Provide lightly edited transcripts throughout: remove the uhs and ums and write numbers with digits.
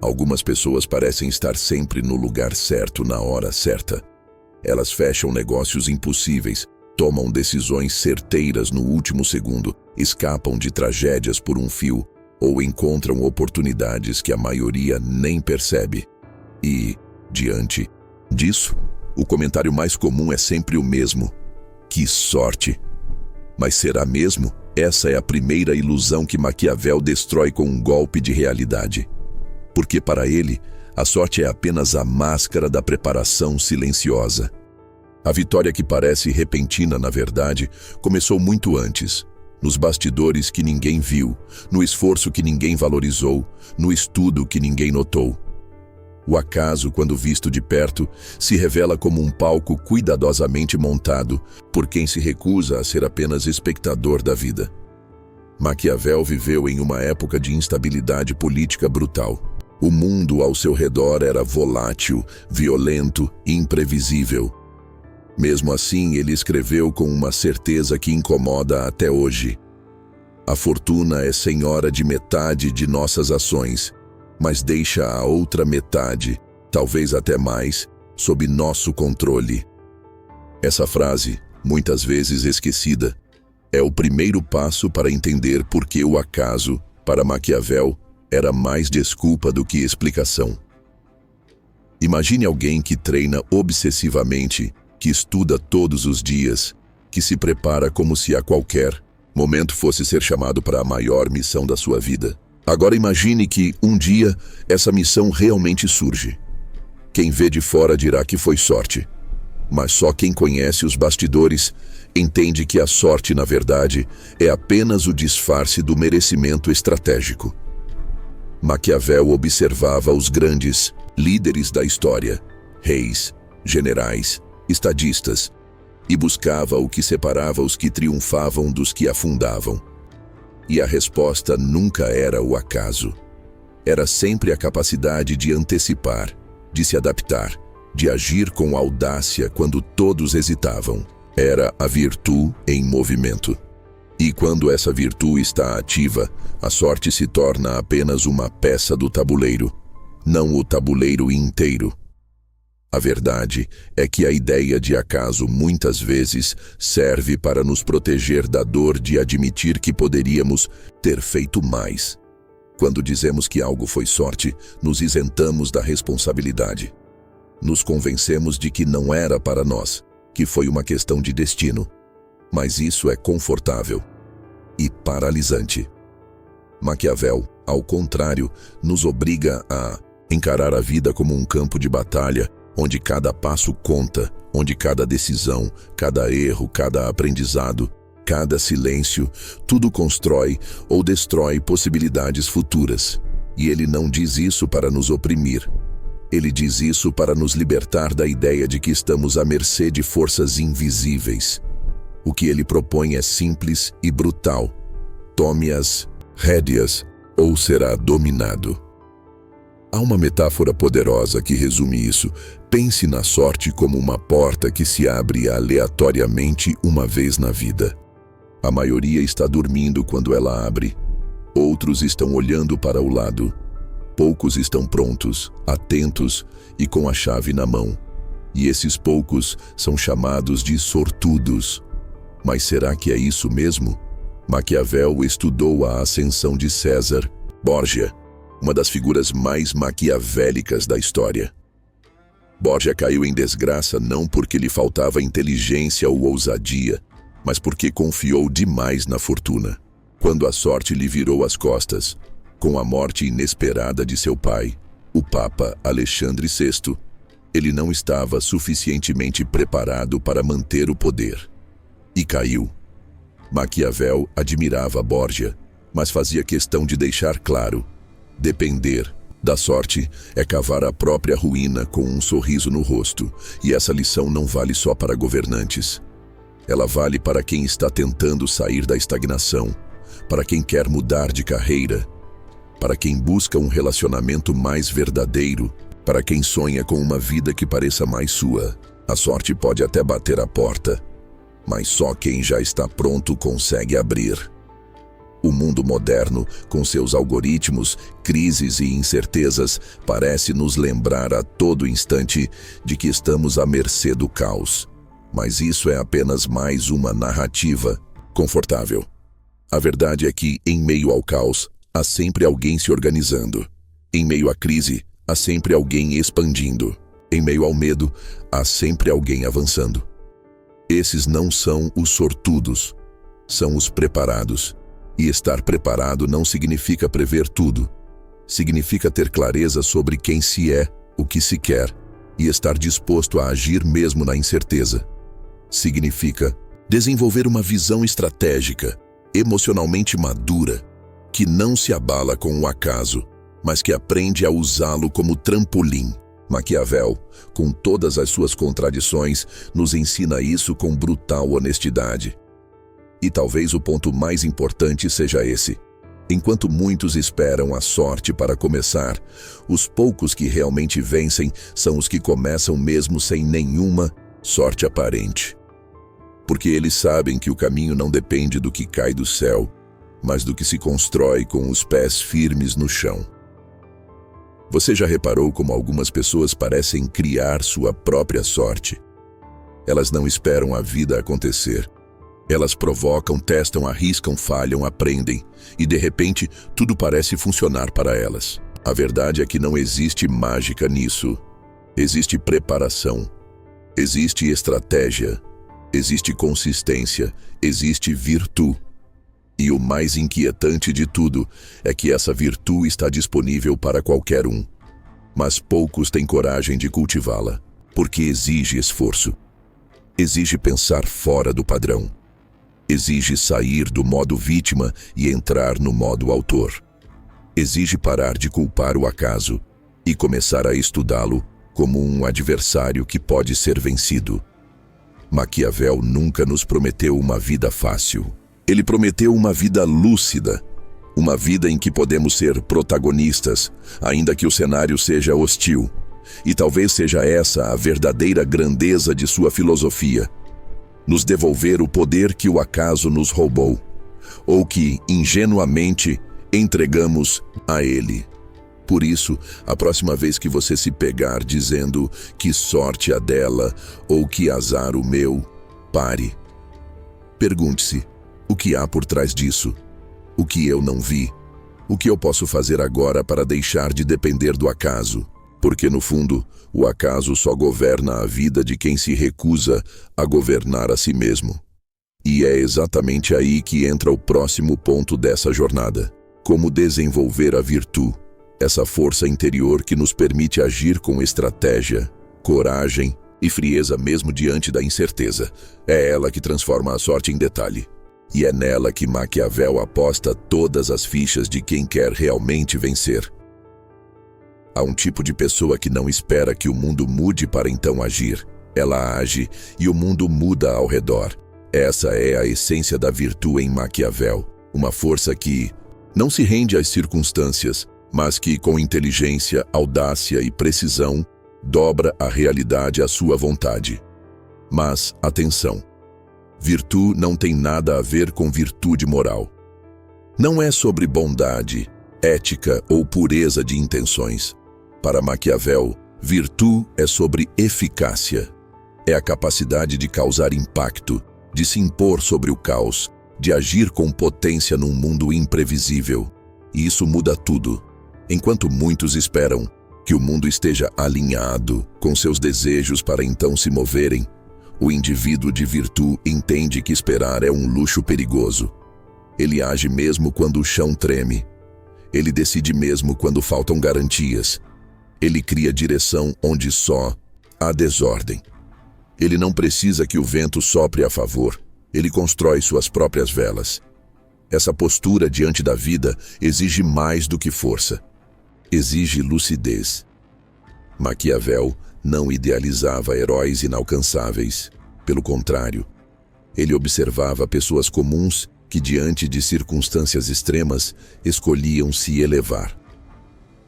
Algumas pessoas parecem estar sempre no lugar certo na hora certa. Elas fecham negócios impossíveis, tomam decisões certeiras no último segundo, escapam de tragédias por um fio ou encontram oportunidades que a maioria nem percebe. E, diante disso, o comentário mais comum é sempre o mesmo: que sorte! Mas será mesmo? Essa é a primeira ilusão que Maquiavel destrói com um golpe de realidade. Porque para ele, a sorte é apenas a máscara da preparação silenciosa. A vitória que parece repentina, na verdade, começou muito antes, nos bastidores que ninguém viu, no esforço que ninguém valorizou, no estudo que ninguém notou. O acaso, quando visto de perto, se revela como um palco cuidadosamente montado por quem se recusa a ser apenas espectador da vida. Maquiavel viveu em uma época de instabilidade política brutal. O mundo ao seu redor era volátil, violento e imprevisível. Mesmo assim, ele escreveu com uma certeza que incomoda até hoje: a fortuna é senhora de metade de nossas ações, mas deixa a outra metade, talvez até mais, sob nosso controle. Essa frase, muitas vezes esquecida, é o primeiro passo para entender por que o acaso, para Maquiavel, era mais desculpa do que explicação. Imagine alguém que treina obsessivamente, que estuda todos os dias, que se prepara como se a qualquer momento fosse ser chamado para a maior missão da sua vida. Agora imagine que, um dia, essa missão realmente surge. Quem vê de fora dirá que foi sorte, mas só quem conhece os bastidores entende que a sorte, na verdade, é apenas o disfarce do merecimento estratégico. Maquiavel observava os grandes líderes da história, reis, generais, estadistas, e buscava o que separava os que triunfavam dos que afundavam. E a resposta nunca era o acaso. Era sempre a capacidade de antecipar, de se adaptar, de agir com audácia quando todos hesitavam. Era a virtude em movimento. E quando essa virtude está ativa, a sorte se torna apenas uma peça do tabuleiro, não o tabuleiro inteiro. A verdade é que a ideia de acaso muitas vezes serve para nos proteger da dor de admitir que poderíamos ter feito mais. Quando dizemos que algo foi sorte, nos isentamos da responsabilidade. Nos convencemos de que não era para nós, que foi uma questão de destino. Mas isso é confortável e paralisante. Maquiavel, ao contrário, nos obriga a encarar a vida como um campo de batalha, onde cada passo conta, onde cada decisão, cada erro, cada aprendizado, cada silêncio, tudo constrói ou destrói possibilidades futuras. E ele não diz isso para nos oprimir. Ele diz isso para nos libertar da ideia de que estamos à mercê de forças invisíveis. O que ele propõe é simples e brutal: tome as rédeas ou será dominado. Há uma metáfora poderosa que resume isso. Pense na sorte como uma porta que se abre aleatoriamente uma vez na vida. A maioria está dormindo quando ela abre. Outros estão olhando para o lado. Poucos estão prontos, atentos e com a chave na mão. E esses poucos são chamados de sortudos. Mas será que é isso mesmo? Maquiavel estudou a ascensão de César Borgia, uma das figuras mais maquiavélicas da história. Borgia caiu em desgraça não porque lhe faltava inteligência ou ousadia, mas porque confiou demais na fortuna. Quando a sorte lhe virou as costas, com a morte inesperada de seu pai, o Papa Alexandre VI, ele não estava suficientemente preparado para manter o poder. E caiu. Maquiavel admirava Borgia, mas fazia questão de deixar claro: depender da sorte é cavar a própria ruína com um sorriso no rosto, e essa lição não vale só para governantes. Ela vale para quem está tentando sair da estagnação, para quem quer mudar de carreira, para quem busca um relacionamento mais verdadeiro, para quem sonha com uma vida que pareça mais sua. A sorte pode até bater a porta, mas só quem já está pronto consegue abrir. O mundo moderno, com seus algoritmos, crises e incertezas, parece nos lembrar a todo instante de que estamos à mercê do caos. Mas isso é apenas mais uma narrativa confortável. A verdade é que, em meio ao caos, há sempre alguém se organizando. Em meio à crise, há sempre alguém expandindo. Em meio ao medo, há sempre alguém avançando. Esses não são os sortudos, são os preparados. E estar preparado não significa prever tudo. Significa ter clareza sobre quem se é, o que se quer, e estar disposto a agir mesmo na incerteza. Significa desenvolver uma visão estratégica, emocionalmente madura, que não se abala com o acaso, mas que aprende a usá-lo como trampolim. Maquiavel, com todas as suas contradições, nos ensina isso com brutal honestidade. E talvez o ponto mais importante seja esse. Enquanto muitos esperam a sorte para começar, os poucos que realmente vencem são os que começam mesmo sem nenhuma sorte aparente. Porque eles sabem que o caminho não depende do que cai do céu, mas do que se constrói com os pés firmes no chão. Você já reparou como algumas pessoas parecem criar sua própria sorte? Elas não esperam a vida acontecer. Elas provocam, testam, arriscam, falham, aprendem, e de repente tudo parece funcionar para elas. A verdade é que não existe mágica nisso. Existe preparação, existe estratégia, existe consistência, existe virtude. E o mais inquietante de tudo é que essa virtude está disponível para qualquer um. Mas poucos têm coragem de cultivá-la, porque exige esforço. Exige pensar fora do padrão. Exige sair do modo vítima e entrar no modo autor. Exige parar de culpar o acaso e começar a estudá-lo como um adversário que pode ser vencido. Maquiavel nunca nos prometeu uma vida fácil. Ele prometeu uma vida lúcida, uma vida em que podemos ser protagonistas, ainda que o cenário seja hostil. E talvez seja essa a verdadeira grandeza de sua filosofia. Nos devolver o poder que o acaso nos roubou, ou que, ingenuamente, entregamos a ele. Por isso, a próxima vez que você se pegar dizendo que sorte a dela ou que azar o meu, pare. Pergunte-se, o que há por trás disso? O que eu não vi? O que eu posso fazer agora para deixar de depender do acaso? Porque, no fundo, o acaso só governa a vida de quem se recusa a governar a si mesmo. E é exatamente aí que entra o próximo ponto dessa jornada. Como desenvolver a virtude, essa força interior que nos permite agir com estratégia, coragem e frieza mesmo diante da incerteza. É ela que transforma a sorte em detalhe. E é nela que Maquiavel aposta todas as fichas de quem quer realmente vencer. Há um tipo de pessoa que não espera que o mundo mude para então agir. Ela age e o mundo muda ao redor. Essa é a essência da virtude em Maquiavel. Uma força que não se rende às circunstâncias, mas que, com inteligência, audácia e precisão, dobra a realidade à sua vontade. Mas, atenção, virtude não tem nada a ver com virtude moral. Não é sobre bondade, ética ou pureza de intenções. Para Maquiavel, virtude é sobre eficácia. É a capacidade de causar impacto, de se impor sobre o caos, de agir com potência num mundo imprevisível. E isso muda tudo. Enquanto muitos esperam que o mundo esteja alinhado com seus desejos para então se moverem, o indivíduo de virtude entende que esperar é um luxo perigoso. Ele age mesmo quando o chão treme. Ele decide mesmo quando faltam garantias. Ele cria direção onde só há desordem. Ele não precisa que o vento sopre a favor. Ele constrói suas próprias velas. Essa postura diante da vida exige mais do que força. Exige lucidez. Maquiavel não idealizava heróis inalcançáveis. Pelo contrário, ele observava pessoas comuns que, diante de circunstâncias extremas, escolhiam se elevar.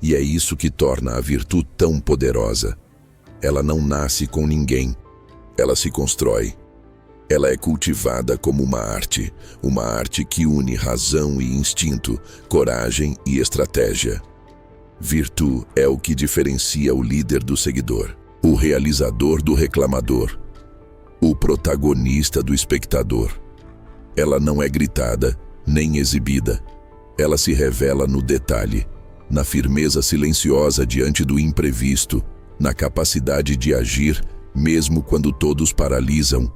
E é isso que torna a virtude tão poderosa. Ela não nasce com ninguém, ela se constrói. Ela é cultivada como uma arte que une razão e instinto, coragem e estratégia. Virtude é o que diferencia o líder do seguidor, o realizador do reclamador, o protagonista do espectador. Ela não é gritada, nem exibida. Ela se revela no detalhe, na firmeza silenciosa diante do imprevisto, na capacidade de agir, mesmo quando todos paralisam,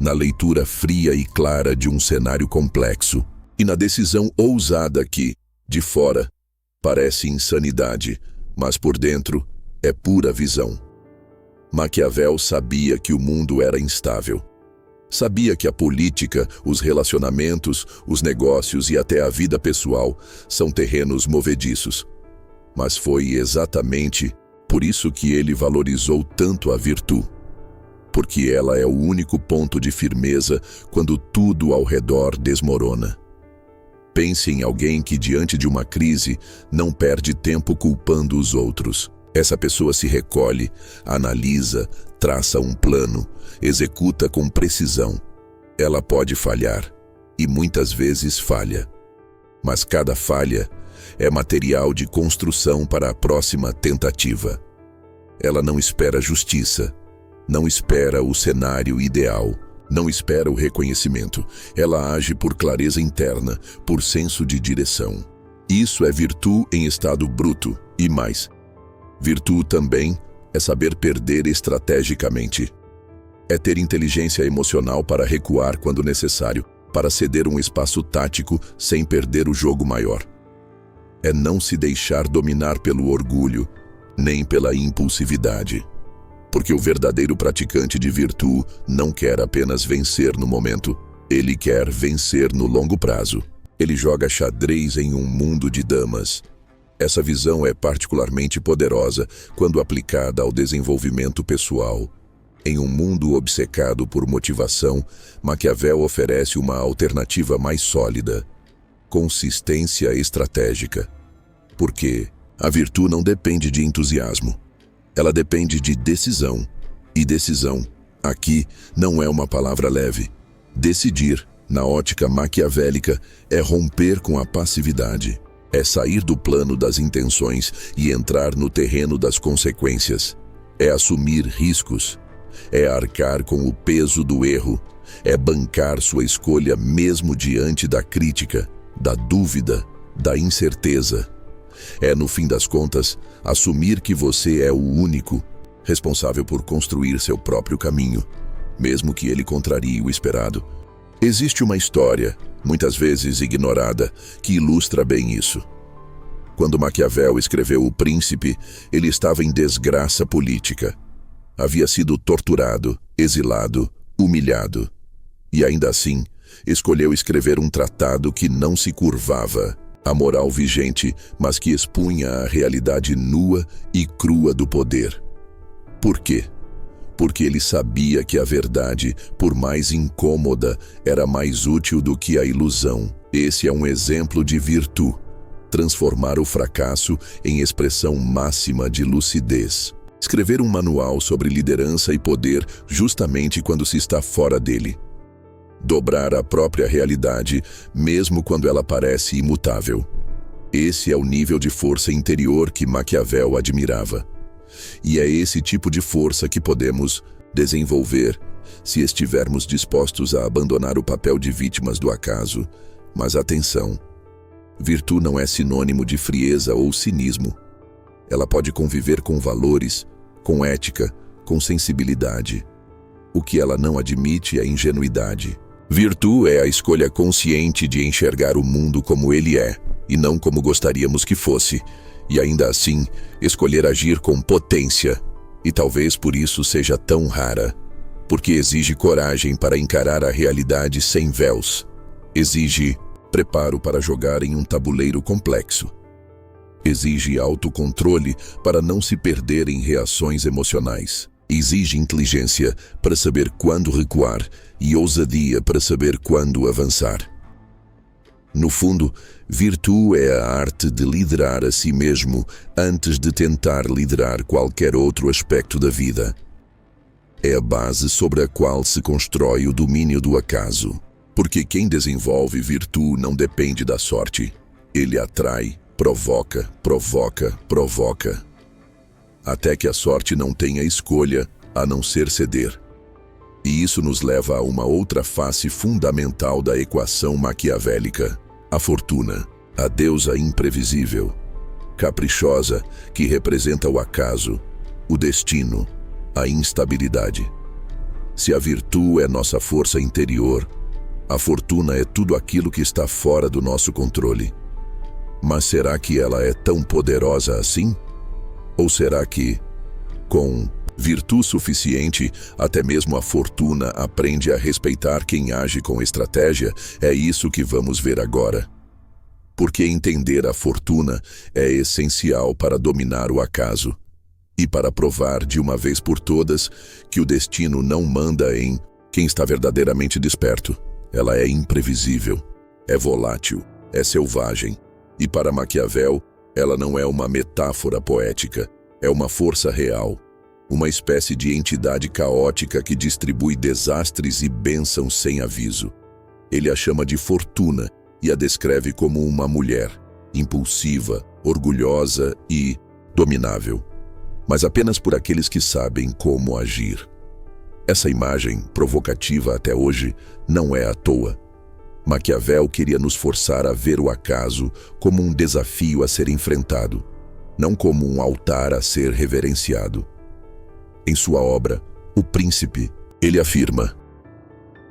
na leitura fria e clara de um cenário complexo, e na decisão ousada que, de fora, parece insanidade, mas por dentro é pura visão. Maquiavel sabia que o mundo era instável. Sabia que a política, os relacionamentos, os negócios e até a vida pessoal são terrenos movediços. Mas foi exatamente por isso que ele valorizou tanto a virtude. Porque ela é o único ponto de firmeza quando tudo ao redor desmorona. Pense em alguém que, diante de uma crise, não perde tempo culpando os outros. Essa pessoa se recolhe, analisa, traça um plano, executa com precisão. Ela pode falhar, e muitas vezes falha. Mas cada falha é material de construção para a próxima tentativa. Ela não espera justiça, não espera o cenário ideal, não espera o reconhecimento. Ela age por clareza interna, por senso de direção. Isso é virtude em estado bruto, e mais. Virtude também é saber perder estrategicamente. É ter inteligência emocional para recuar quando necessário, para ceder um espaço tático sem perder o jogo maior. É não se deixar dominar pelo orgulho, nem pela impulsividade. Porque o verdadeiro praticante de virtude não quer apenas vencer no momento, ele quer vencer no longo prazo. Ele joga xadrez em um mundo de damas. Essa visão é particularmente poderosa quando aplicada ao desenvolvimento pessoal. Em um mundo obcecado por motivação, Maquiavel oferece uma alternativa mais sólida: consistência estratégica. Porque a virtude não depende de entusiasmo. Ela depende de decisão. E decisão, aqui, não é uma palavra leve. Decidir, na ótica maquiavélica, é romper com a passividade. É sair do plano das intenções e entrar no terreno das consequências. É assumir riscos. É arcar com o peso do erro. É bancar sua escolha mesmo diante da crítica, da dúvida, da incerteza. É, no fim das contas, assumir que você é o único responsável por construir seu próprio caminho, mesmo que ele contrarie o esperado. Existe uma história, muitas vezes ignorada, que ilustra bem isso. Quando Maquiavel escreveu O Príncipe, ele estava em desgraça política. Havia sido torturado, exilado, humilhado. E ainda assim, escolheu escrever um tratado que não se curvava à moral vigente, mas que expunha a realidade nua e crua do poder. Por quê? Porque ele sabia que a verdade, por mais incômoda, era mais útil do que a ilusão. Esse é um exemplo de virtude. Transformar o fracasso em expressão máxima de lucidez. Escrever um manual sobre liderança e poder justamente quando se está fora dele. Dobrar a própria realidade, mesmo quando ela parece imutável. Esse é o nível de força interior que Maquiavel admirava. E é esse tipo de força que podemos desenvolver se estivermos dispostos a abandonar o papel de vítimas do acaso. Mas atenção, virtude não é sinônimo de frieza ou cinismo. Ela pode conviver com valores, com ética, com sensibilidade. O que ela não admite é ingenuidade. Virtude é a escolha consciente de enxergar o mundo como ele é, e não como gostaríamos que fosse, e ainda assim, escolher agir com potência. E talvez por isso seja tão rara, porque exige coragem para encarar a realidade sem véus. Exige preparo para jogar em um tabuleiro complexo. Exige autocontrole para não se perder em reações emocionais. Exige inteligência para saber quando recuar e ousadia para saber quando avançar. No fundo, virtude é a arte de liderar a si mesmo antes de tentar liderar qualquer outro aspecto da vida. É a base sobre a qual se constrói o domínio do acaso. Porque quem desenvolve virtude não depende da sorte. Ele atrai, provoca, até que a sorte não tenha escolha a não ser ceder. E isso nos leva a uma outra face fundamental da equação maquiavélica: a fortuna, a deusa imprevisível, caprichosa, que representa o acaso, o destino, a instabilidade. Se a virtude é nossa força interior, a fortuna é tudo aquilo que está fora do nosso controle. Mas será que ela é tão poderosa assim? Ou será que, com virtude suficiente, até mesmo a fortuna aprende a respeitar quem age com estratégia? É isso que vamos ver agora. Porque entender a fortuna é essencial para dominar o acaso e para provar de uma vez por todas que o destino não manda em quem está verdadeiramente desperto. Ela é imprevisível, é volátil, é selvagem. E para Maquiavel, ela não é uma metáfora poética, é uma força real, uma espécie de entidade caótica que distribui desastres e bênçãos sem aviso. Ele a chama de fortuna e a descreve como uma mulher, impulsiva, orgulhosa e dominável, mas apenas por aqueles que sabem como agir. Essa imagem, provocativa até hoje, não é à toa. Maquiavel queria nos forçar a ver o acaso como um desafio a ser enfrentado, não como um altar a ser reverenciado. Em sua obra, O Príncipe, ele afirma: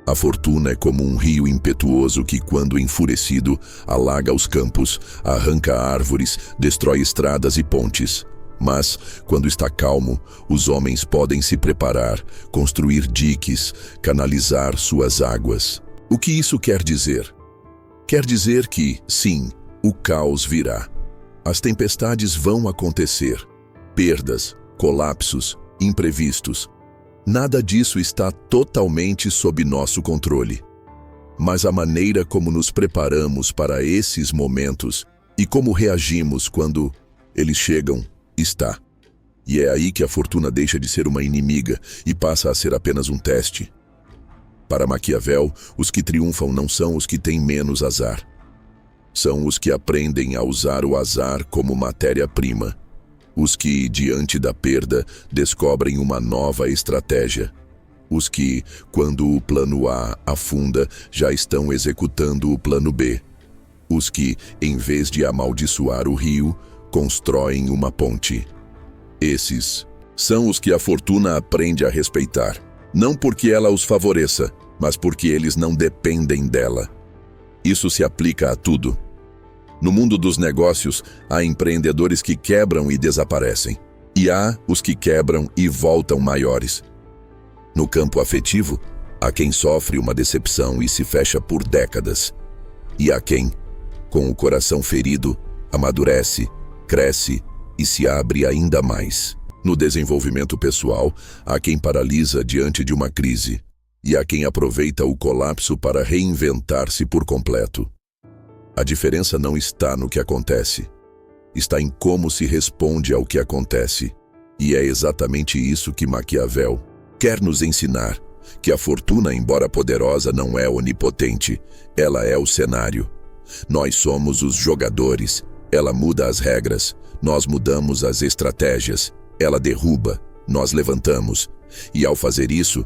a fortuna é como um rio impetuoso que, quando enfurecido, alaga os campos, arranca árvores, destrói estradas e pontes. Mas, quando está calmo, os homens podem se preparar, construir diques, canalizar suas águas. O que isso quer dizer? Quer dizer que, sim, o caos virá. As tempestades vão acontecer. Perdas, colapsos, imprevistos. Nada disso está totalmente sob nosso controle. Mas a maneira como nos preparamos para esses momentos e como reagimos quando eles chegam está. E é aí que a fortuna deixa de ser uma inimiga e passa a ser apenas um teste. Para Maquiavel, os que triunfam não são os que têm menos azar. São os que aprendem a usar o azar como matéria-prima. Os que, diante da perda, descobrem uma nova estratégia. Os que, quando o plano A afunda, já estão executando o plano B. Os que, em vez de amaldiçoar o rio, constroem uma ponte. Esses são os que a fortuna aprende a respeitar, não porque ela os favoreça, mas porque eles não dependem dela. Isso se aplica a tudo. No mundo dos negócios, há empreendedores que quebram e desaparecem, e há os que quebram e voltam maiores. No campo afetivo, há quem sofre uma decepção e se fecha por décadas, e há quem, com o coração ferido, amadurece, cresce e se abre ainda mais. No desenvolvimento pessoal, há quem paralisa diante de uma crise, e há quem aproveita o colapso para reinventar-se por completo. A diferença não está no que acontece, está em como se responde ao que acontece. E é exatamente isso que Maquiavel quer nos ensinar, que a fortuna, embora poderosa, não é onipotente, ela é o cenário. Nós somos os jogadores. Ela muda as regras, nós mudamos as estratégias. Ela derruba, nós levantamos. E ao fazer isso,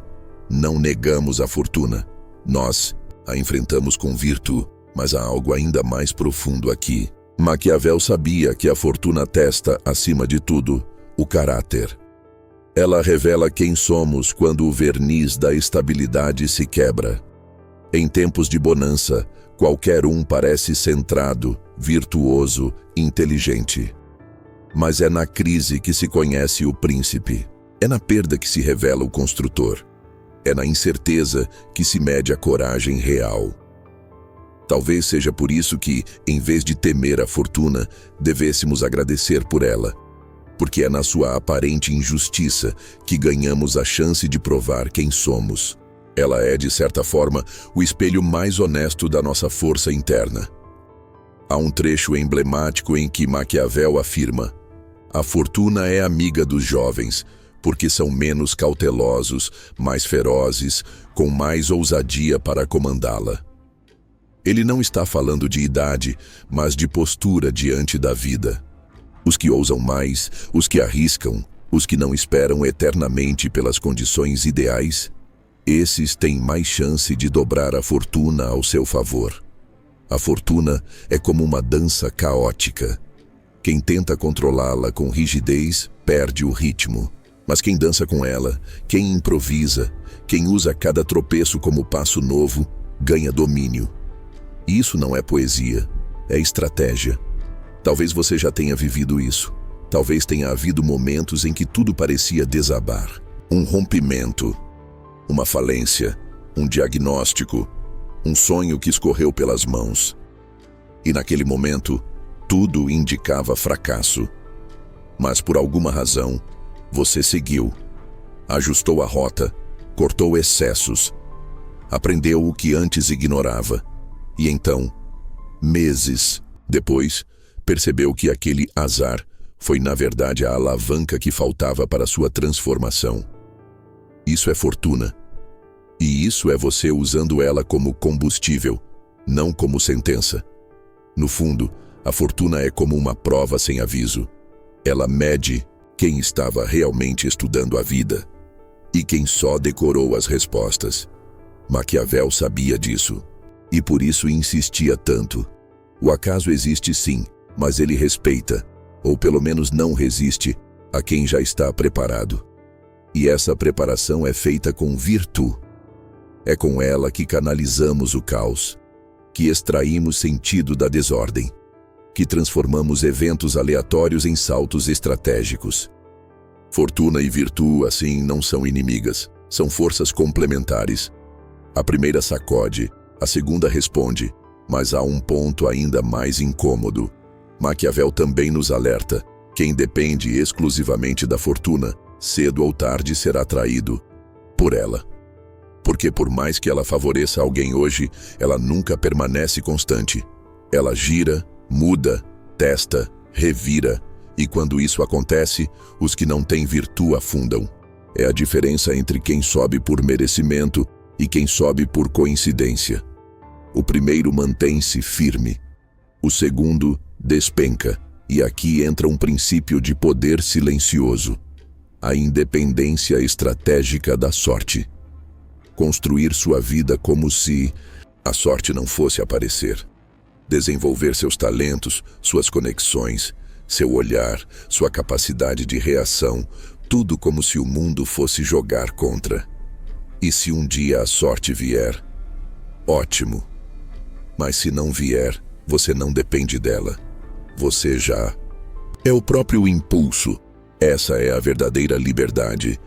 não negamos a fortuna. Nós a enfrentamos com virtude. Mas há algo ainda mais profundo aqui. Maquiavel sabia que a fortuna testa, acima de tudo, o caráter. Ela revela quem somos quando o verniz da estabilidade se quebra. Em tempos de bonança, qualquer um parece centrado, virtuoso, inteligente. Mas é na crise que se conhece o príncipe. É na perda que se revela o construtor. É na incerteza que se mede a coragem real. Talvez seja por isso que, em vez de temer a fortuna, devêssemos agradecer por ela. Porque é na sua aparente injustiça que ganhamos a chance de provar quem somos. Ela é, de certa forma, o espelho mais honesto da nossa força interna. Há um trecho emblemático em que Maquiavel afirma: a fortuna é amiga dos jovens, porque são menos cautelosos, mais ferozes, com mais ousadia para comandá-la. Ele não está falando de idade, mas de postura diante da vida. Os que ousam mais, os que arriscam, os que não esperam eternamente pelas condições ideais, esses têm mais chance de dobrar a fortuna ao seu favor. A fortuna é como uma dança caótica. Quem tenta controlá-la com rigidez perde o ritmo. Mas quem dança com ela, quem improvisa, quem usa cada tropeço como passo novo, ganha domínio. E isso não é poesia, é estratégia. Talvez você já tenha vivido isso. Talvez tenha havido momentos em que tudo parecia desabar. Um rompimento, uma falência, um diagnóstico, um sonho que escorreu pelas mãos. E naquele momento, tudo indicava fracasso. Mas por alguma razão, você seguiu, ajustou a rota, cortou excessos, aprendeu o que antes ignorava. E então, meses depois, percebeu que aquele azar foi na verdade a alavanca que faltava para sua transformação. Isso é fortuna. E isso é você usando ela como combustível, não como sentença. No fundo, a fortuna é como uma prova sem aviso. Ela mede quem estava realmente estudando a vida e quem só decorou as respostas. Maquiavel sabia disso e por isso insistia tanto. O acaso existe sim, mas ele respeita, ou pelo menos não resiste, a quem já está preparado. E essa preparação é feita com virtude. É com ela que canalizamos o caos, que extraímos sentido da desordem, que transformamos eventos aleatórios em saltos estratégicos. Fortuna e virtude, assim, não são inimigas, são forças complementares. A primeira sacode, a segunda responde, mas há um ponto ainda mais incômodo. Maquiavel também nos alerta: quem depende exclusivamente da fortuna, cedo ou tarde será traído por ela. Porque por mais que ela favoreça alguém hoje, ela nunca permanece constante. Ela gira, muda, testa, revira, e quando isso acontece, os que não têm virtude afundam. É a diferença entre quem sobe por merecimento e quem sobe por coincidência. O primeiro mantém-se firme, o segundo despenca, e aqui entra um princípio de poder silencioso: a independência estratégica da sorte. Construir sua vida como se a sorte não fosse aparecer. Desenvolver seus talentos, suas conexões, seu olhar, sua capacidade de reação, tudo como se o mundo fosse jogar contra. E se um dia a sorte vier, ótimo. Mas se não vier, você não depende dela. Você já é o próprio impulso. Essa é a verdadeira liberdade.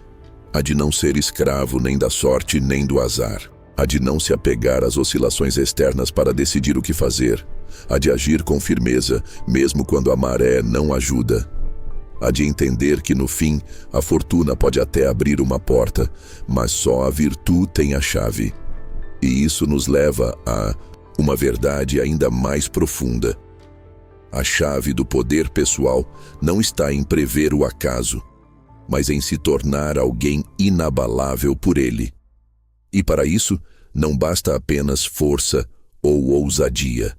A de não ser escravo nem da sorte nem do azar. A de não se apegar às oscilações externas para decidir o que fazer. A de agir com firmeza, mesmo quando a maré não ajuda. A de entender que no fim, a fortuna pode até abrir uma porta, mas só a virtude tem a chave. E isso nos leva a uma verdade ainda mais profunda. A chave do poder pessoal não está em prever o acaso, mas em se tornar alguém inabalável por ele. E para isso, não basta apenas força ou ousadia.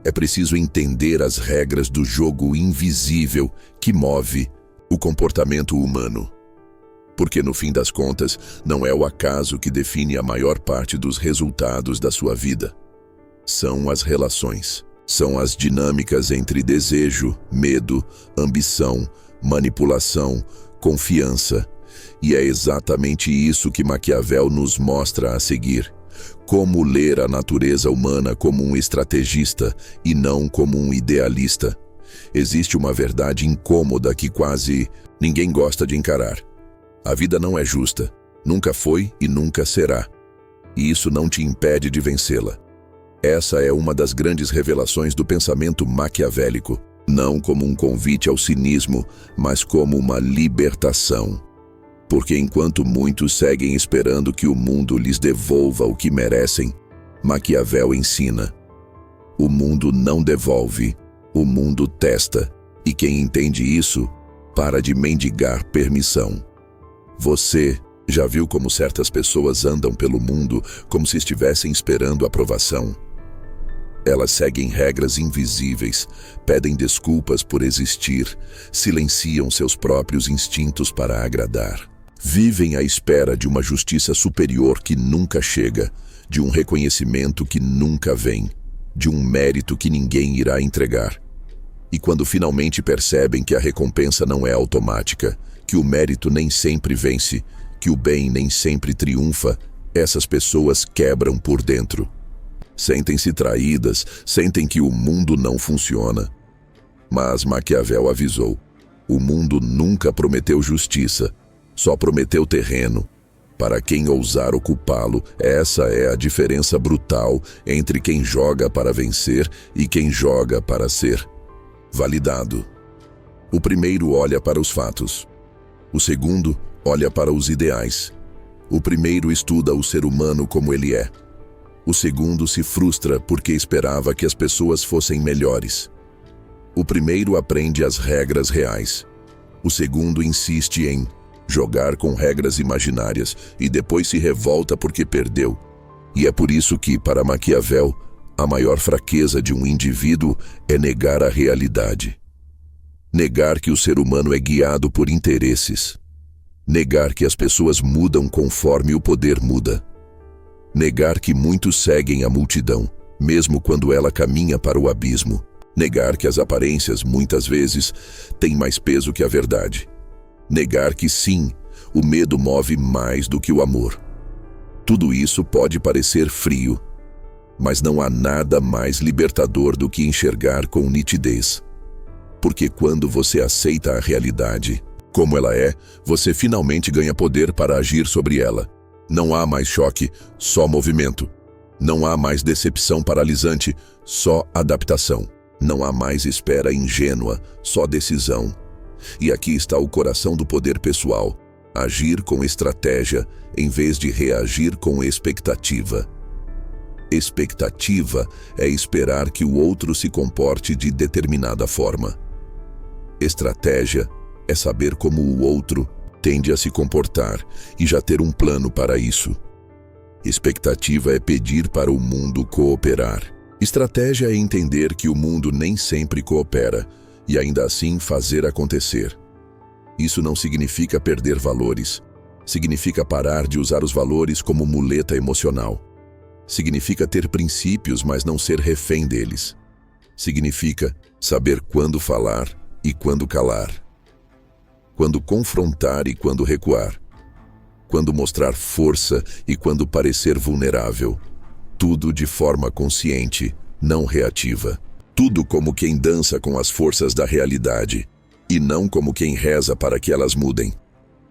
É preciso entender as regras do jogo invisível que move o comportamento humano. Porque no fim das contas, não é o acaso que define a maior parte dos resultados da sua vida. São as relações. São as dinâmicas entre desejo, medo, ambição, manipulação, confiança. E é exatamente isso que Maquiavel nos mostra a seguir. Como ler a natureza humana como um estrategista e não como um idealista. Existe uma verdade incômoda que quase ninguém gosta de encarar. A vida não é justa, nunca foi e nunca será. E isso não te impede de vencê-la. Essa é uma das grandes revelações do pensamento maquiavélico, não como um convite ao cinismo, mas como uma libertação. Porque enquanto muitos seguem esperando que o mundo lhes devolva o que merecem, Maquiavel ensina: o mundo não devolve, o mundo testa, e quem entende isso, para de mendigar permissão. Você já viu como certas pessoas andam pelo mundo como se estivessem esperando aprovação? Elas seguem regras invisíveis, pedem desculpas por existir, silenciam seus próprios instintos para agradar. Vivem à espera de uma justiça superior que nunca chega, de um reconhecimento que nunca vem, de um mérito que ninguém irá entregar. E quando finalmente percebem que a recompensa não é automática, que o mérito nem sempre vence, que o bem nem sempre triunfa, essas pessoas quebram por dentro. Sentem-se traídas, sentem que o mundo não funciona. Mas Maquiavel avisou: o mundo nunca prometeu justiça, só prometeu terreno. Para quem ousar ocupá-lo, essa é a diferença brutal entre quem joga para vencer e quem joga para ser validado. O primeiro olha para os fatos. O segundo olha para os ideais. O primeiro estuda o ser humano como ele é. O segundo se frustra porque esperava que as pessoas fossem melhores. O primeiro aprende as regras reais. O segundo insiste em jogar com regras imaginárias e depois se revolta porque perdeu. E é por isso que, para Maquiavel, a maior fraqueza de um indivíduo é negar a realidade. Negar que o ser humano é guiado por interesses. Negar que as pessoas mudam conforme o poder muda. Negar que muitos seguem a multidão, mesmo quando ela caminha para o abismo. Negar que as aparências, muitas vezes, têm mais peso que a verdade. Negar que sim, o medo move mais do que o amor. Tudo isso pode parecer frio, mas não há nada mais libertador do que enxergar com nitidez. Porque quando você aceita a realidade como ela é, você finalmente ganha poder para agir sobre ela. Não há mais choque, só movimento. Não há mais decepção paralisante, só adaptação. Não há mais espera ingênua, só decisão. E aqui está o coração do poder pessoal: agir com estratégia em vez de reagir com expectativa. Expectativa é esperar que o outro se comporte de determinada forma. Estratégia é saber como o outro tende a se comportar e já ter um plano para isso. Expectativa é pedir para o mundo cooperar. Estratégia é entender que o mundo nem sempre coopera e ainda assim fazer acontecer. Isso não significa perder valores. Significa parar de usar os valores como muleta emocional. Significa ter princípios, mas não ser refém deles. Significa saber quando falar e quando calar. Quando confrontar e quando recuar. Quando mostrar força e quando parecer vulnerável. Tudo de forma consciente, não reativa. Tudo como quem dança com as forças da realidade, e não como quem reza para que elas mudem.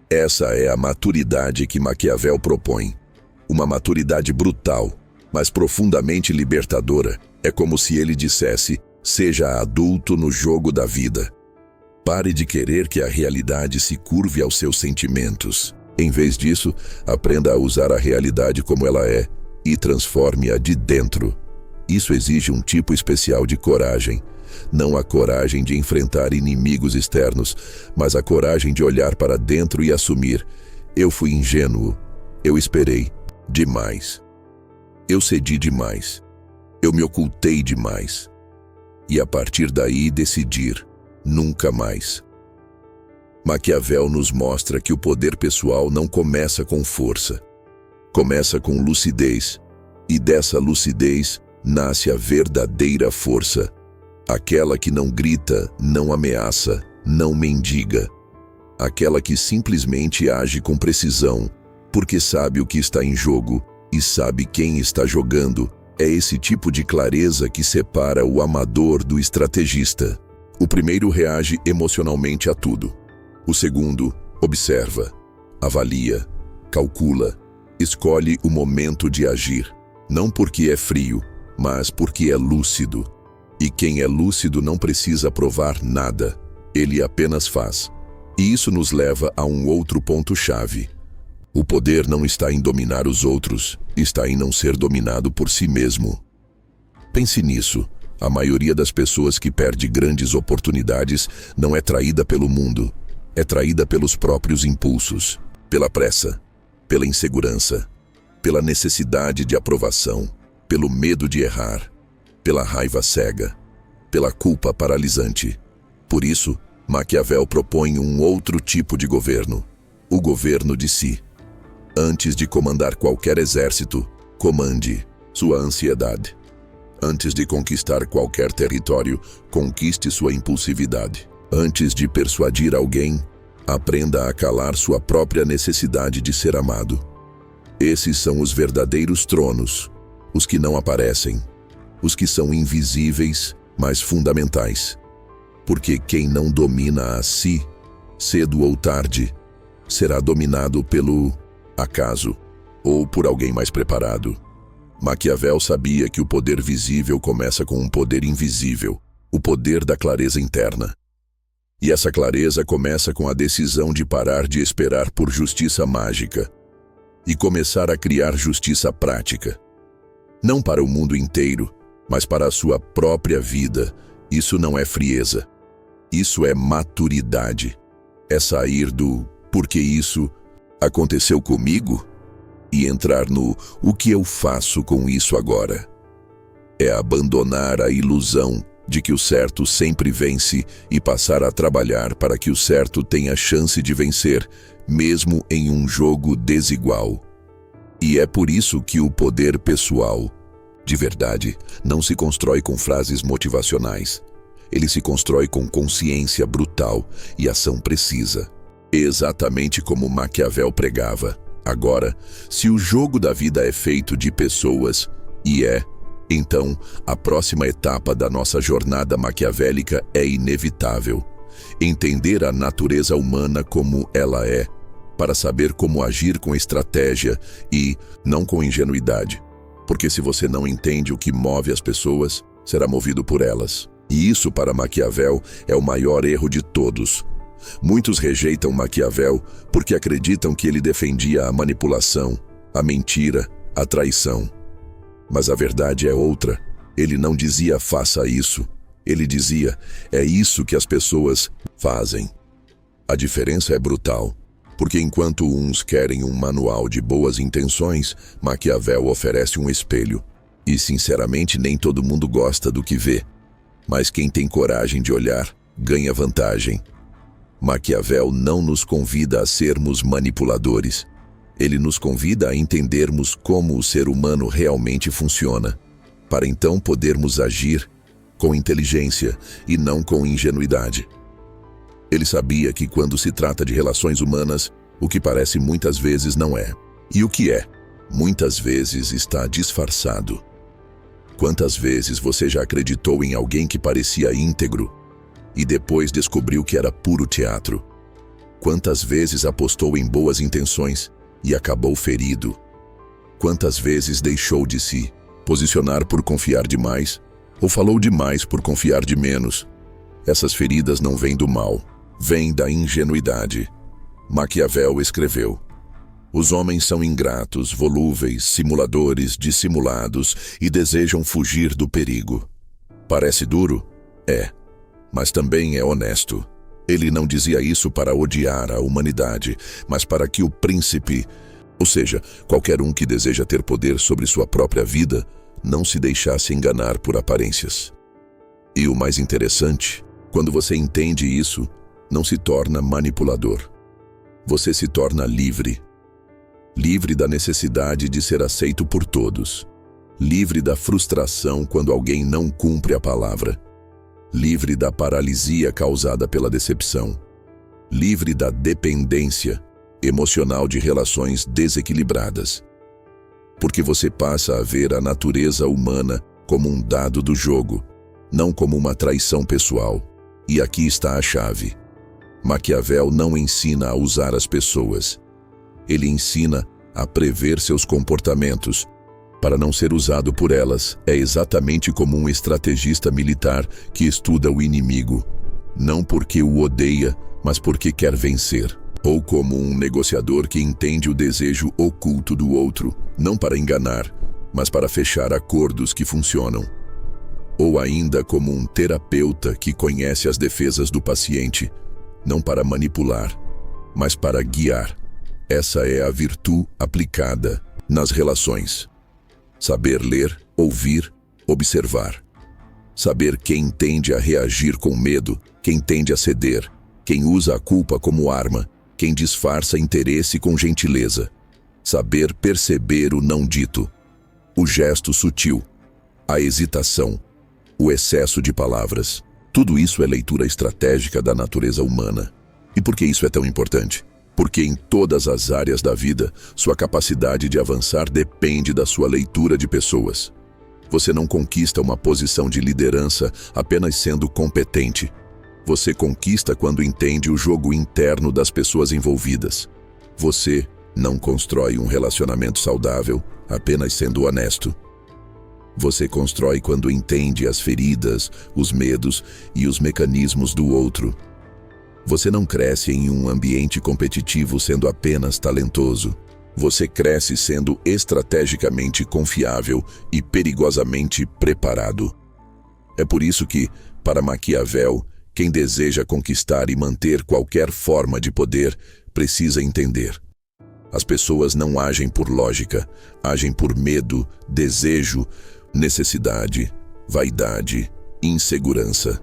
Essa é a maturidade que Maquiavel propõe. Uma maturidade brutal, mas profundamente libertadora. É como se ele dissesse: seja adulto no jogo da vida. Pare de querer que a realidade se curve aos seus sentimentos. Em vez disso, aprenda a usar a realidade como ela é e transforme-a de dentro. Isso exige um tipo especial de coragem. Não a coragem de enfrentar inimigos externos, mas a coragem de olhar para dentro e assumir: eu fui ingênuo, eu esperei demais. Eu cedi demais. Eu me ocultei demais. E a partir daí decidir: nunca mais. Maquiavel nos mostra que o poder pessoal não começa com força. Começa com lucidez. E dessa lucidez nasce a verdadeira força. Aquela que não grita, não ameaça, não mendiga. Aquela que simplesmente age com precisão, porque sabe o que está em jogo e sabe quem está jogando. É esse tipo de clareza que separa o amador do estrategista. O primeiro reage emocionalmente a tudo. O segundo observa, avalia, calcula, escolhe o momento de agir. Não porque é frio, mas porque é lúcido. E quem é lúcido não precisa provar nada, ele apenas faz. E isso nos leva a um outro ponto-chave. O poder não está em dominar os outros, está em não ser dominado por si mesmo. Pense nisso. A maioria das pessoas que perde grandes oportunidades não é traída pelo mundo, é traída pelos próprios impulsos. Pela pressa, pela insegurança, pela necessidade de aprovação, pelo medo de errar, pela raiva cega, pela culpa paralisante. Por isso, Maquiavel propõe um outro tipo de governo, o governo de si. Antes de comandar qualquer exército, comande sua ansiedade. Antes de conquistar qualquer território, conquiste sua impulsividade. Antes de persuadir alguém, aprenda a calar sua própria necessidade de ser amado. Esses são os verdadeiros tronos, os que não aparecem, os que são invisíveis, mas fundamentais. Porque quem não domina a si, cedo ou tarde, será dominado pelo acaso ou por alguém mais preparado. Maquiavel sabia que o poder visível começa com um poder invisível, o poder da clareza interna. E essa clareza começa com a decisão de parar de esperar por justiça mágica e começar a criar justiça prática. Não para o mundo inteiro, mas para a sua própria vida. Isso não é frieza. Isso é maturidade. É sair do "porque isso aconteceu comigo?" e entrar no "o que eu faço com isso agora?" É abandonar a ilusão de que o certo sempre vence e passar a trabalhar para que o certo tenha chance de vencer, mesmo em um jogo desigual. E é por isso que o poder pessoal, de verdade, não se constrói com frases motivacionais. Ele se constrói com consciência brutal e ação precisa. Exatamente como Maquiavel pregava. Agora, se o jogo da vida é feito de pessoas, e então a próxima etapa da nossa jornada maquiavélica é inevitável. Entender a natureza humana como ela é, para saber como agir com estratégia e não com ingenuidade. Porque se você não entende o que move as pessoas, será movido por elas. E isso, para Maquiavel, é o maior erro de todos. Muitos rejeitam Maquiavel porque acreditam que ele defendia a manipulação, a mentira, a traição. Mas a verdade é outra. Ele não dizia "faça isso". Ele dizia "é isso que as pessoas fazem". A diferença é brutal, porque enquanto uns querem um manual de boas intenções, Maquiavel oferece um espelho. E sinceramente nem todo mundo gosta do que vê. Mas quem tem coragem de olhar, ganha vantagem. Maquiavel não nos convida a sermos manipuladores. Ele nos convida a entendermos como o ser humano realmente funciona, para então podermos agir com inteligência e não com ingenuidade. Ele sabia que quando se trata de relações humanas, o que parece muitas vezes não é. E o que é, muitas vezes está disfarçado. Quantas vezes você já acreditou em alguém que parecia íntegro e depois descobriu que era puro teatro? Quantas vezes apostou em boas intenções e acabou ferido? Quantas vezes deixou de se posicionar por confiar demais ou falou demais por confiar de menos? Essas feridas não vêm do mal, vêm da ingenuidade. Maquiavel escreveu: "Os homens são ingratos, volúveis, simuladores, dissimulados e desejam fugir do perigo." Parece duro? É, mas também é honesto. Ele não dizia isso para odiar a humanidade, mas para que o príncipe, ou seja, qualquer um que deseja ter poder sobre sua própria vida, não se deixasse enganar por aparências. E o mais interessante, quando você entende isso, não se torna manipulador. Você se torna livre. Livre da necessidade de ser aceito por todos. Livre da frustração quando alguém não cumpre a palavra. Livre da paralisia causada pela decepção. Livre da dependência emocional de relações desequilibradas. Porque você passa a ver a natureza humana como um dado do jogo, não como uma traição pessoal. E aqui está a chave. Maquiavel não ensina a usar as pessoas. Ele ensina a prever seus comportamentos, para não ser usado por elas. É exatamente como um estrategista militar que estuda o inimigo, não porque o odeia, mas porque quer vencer. Ou como um negociador que entende o desejo oculto do outro, não para enganar, mas para fechar acordos que funcionam. Ou ainda como um terapeuta que conhece as defesas do paciente, não para manipular, mas para guiar. Essa é a virtude aplicada nas relações. Saber ler, ouvir, observar. Saber quem tende a reagir com medo, quem tende a ceder, quem usa a culpa como arma, quem disfarça interesse com gentileza. Saber perceber o não dito, o gesto sutil, a hesitação, o excesso de palavras. Tudo isso é leitura estratégica da natureza humana. E por que isso é tão importante? Porque em todas as áreas da vida, sua capacidade de avançar depende da sua leitura de pessoas. Você não conquista uma posição de liderança apenas sendo competente. Você conquista quando entende o jogo interno das pessoas envolvidas. Você não constrói um relacionamento saudável apenas sendo honesto. Você constrói quando entende as feridas, os medos e os mecanismos do outro. Você não cresce em um ambiente competitivo sendo apenas talentoso. Você cresce sendo estrategicamente confiável e perigosamente preparado. É por isso que, para Maquiavel, quem deseja conquistar e manter qualquer forma de poder precisa entender. As pessoas não agem por lógica, agem por medo, desejo, necessidade, vaidade, insegurança.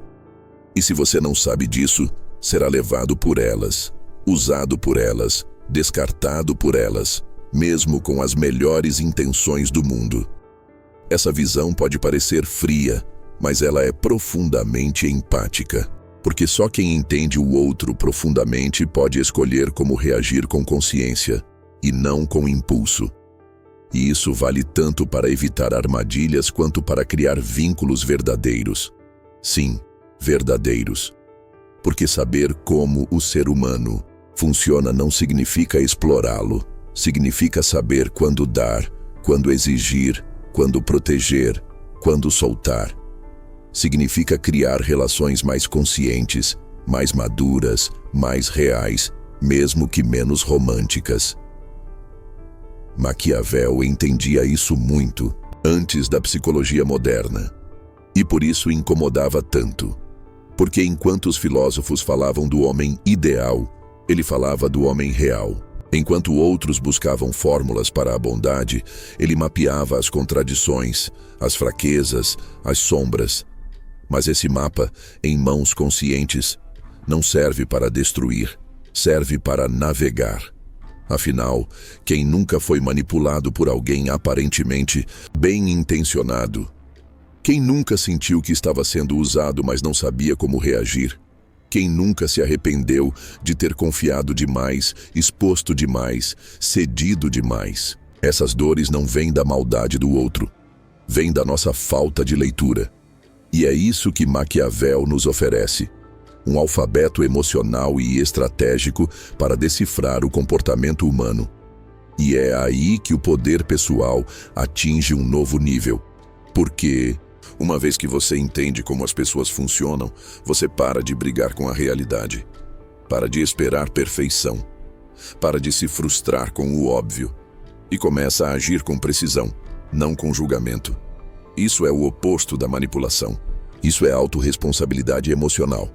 E se você não sabe disso, será levado por elas, usado por elas, descartado por elas, mesmo com as melhores intenções do mundo. Essa visão pode parecer fria, mas ela é profundamente empática, porque só quem entende o outro profundamente pode escolher como reagir com consciência, e não com impulso. E isso vale tanto para evitar armadilhas quanto para criar vínculos verdadeiros. Sim, verdadeiros. Porque saber como o ser humano funciona não significa explorá-lo. Significa saber quando dar, quando exigir, quando proteger, quando soltar. Significa criar relações mais conscientes, mais maduras, mais reais, mesmo que menos românticas. Maquiavel entendia isso muito antes da psicologia moderna. E por isso incomodava tanto. Porque enquanto os filósofos falavam do homem ideal, ele falava do homem real. Enquanto outros buscavam fórmulas para a bondade, ele mapeava as contradições, as fraquezas, as sombras. Mas esse mapa, em mãos conscientes, não serve para destruir, serve para navegar. Afinal, quem nunca foi manipulado por alguém aparentemente bem-intencionado? Quem nunca sentiu que estava sendo usado, mas não sabia como reagir? Quem nunca se arrependeu de ter confiado demais, exposto demais, cedido demais? Essas dores não vêm da maldade do outro, vêm da nossa falta de leitura. E é isso que Maquiavel nos oferece. Um alfabeto emocional e estratégico para decifrar o comportamento humano. E é aí que o poder pessoal atinge um novo nível. Porque, uma vez que você entende como as pessoas funcionam, você para de brigar com a realidade. Para de esperar perfeição. Para de se frustrar com o óbvio. E começa a agir com precisão, não com julgamento. Isso é o oposto da manipulação. Isso é autorresponsabilidade emocional.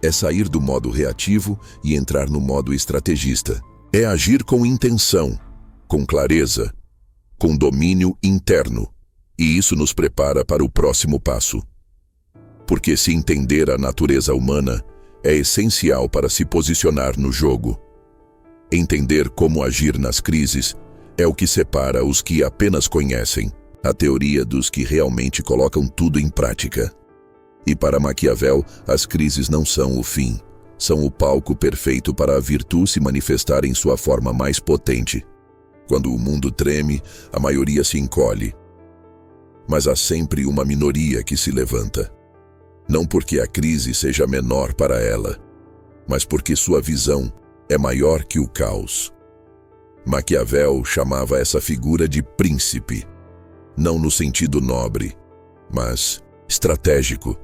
É sair do modo reativo e entrar no modo estrategista. É agir com intenção, com clareza, com domínio interno. E isso nos prepara para o próximo passo. Porque se entender a natureza humana é essencial para se posicionar no jogo. Entender como agir nas crises é o que separa os que apenas conhecem, a teoria dos que realmente colocam tudo em prática. E para Maquiavel, as crises não são o fim, são o palco perfeito para a virtude se manifestar em sua forma mais potente. Quando o mundo treme, a maioria se encolhe. Mas há sempre uma minoria que se levanta. Não porque a crise seja menor para ela, mas porque sua visão é maior que o caos. Maquiavel chamava essa figura de príncipe, não no sentido nobre, mas estratégico.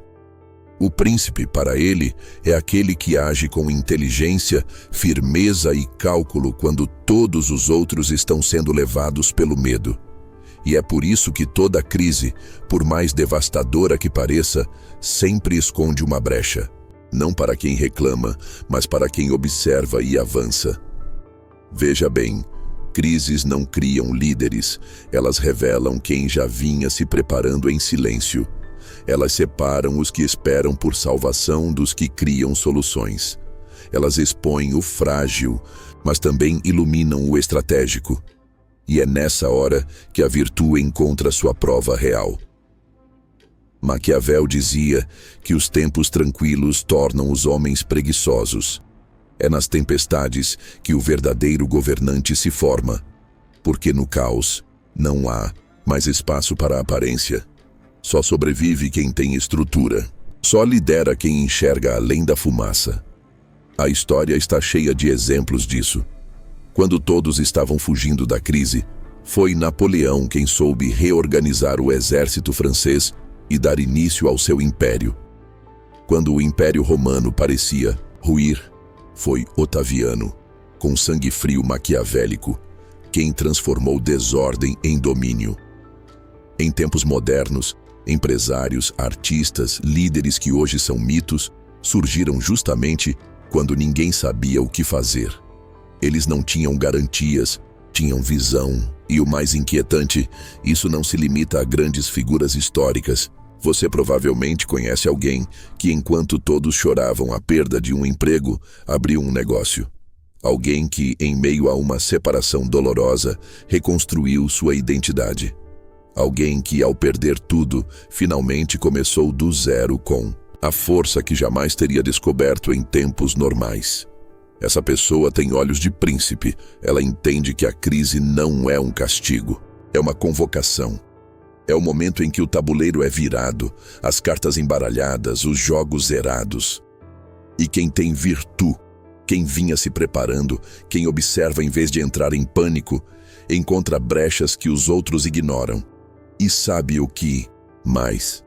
O príncipe, para ele, é aquele que age com inteligência, firmeza e cálculo quando todos os outros estão sendo levados pelo medo. E é por isso que toda crise, por mais devastadora que pareça, sempre esconde uma brecha. Não para quem reclama, mas para quem observa e avança. Veja bem, crises não criam líderes, elas revelam quem já vinha se preparando em silêncio. Elas separam os que esperam por salvação dos que criam soluções. Elas expõem o frágil, mas também iluminam o estratégico. E é nessa hora que a virtude encontra sua prova real. Maquiavel dizia que os tempos tranquilos tornam os homens preguiçosos. É nas tempestades que o verdadeiro governante se forma, porque no caos não há mais espaço para a aparência. Só sobrevive quem tem estrutura. Só lidera quem enxerga além da fumaça. A história está cheia de exemplos disso. Quando todos estavam fugindo da crise, foi Napoleão quem soube reorganizar o exército francês e dar início ao seu império. Quando o Império Romano parecia ruir, foi Otaviano, com sangue frio maquiavélico, quem transformou desordem em domínio. Em tempos modernos, empresários, artistas, líderes que hoje são mitos, surgiram justamente quando ninguém sabia o que fazer. Eles não tinham garantias, tinham visão. E o mais inquietante, isso não se limita a grandes figuras históricas. Você provavelmente conhece alguém que, enquanto todos choravam a perda de um emprego, abriu um negócio. Alguém que, em meio a uma separação dolorosa, reconstruiu sua identidade. Alguém que, ao perder tudo, finalmente começou do zero com a força que jamais teria descoberto em tempos normais. Essa pessoa tem olhos de príncipe. Ela entende que a crise não é um castigo, é uma convocação. É o momento em que o tabuleiro é virado, as cartas embaralhadas, os jogos zerados. E quem tem virtude, quem vinha se preparando, quem observa em vez de entrar em pânico, encontra brechas que os outros ignoram. E sabe o que mais?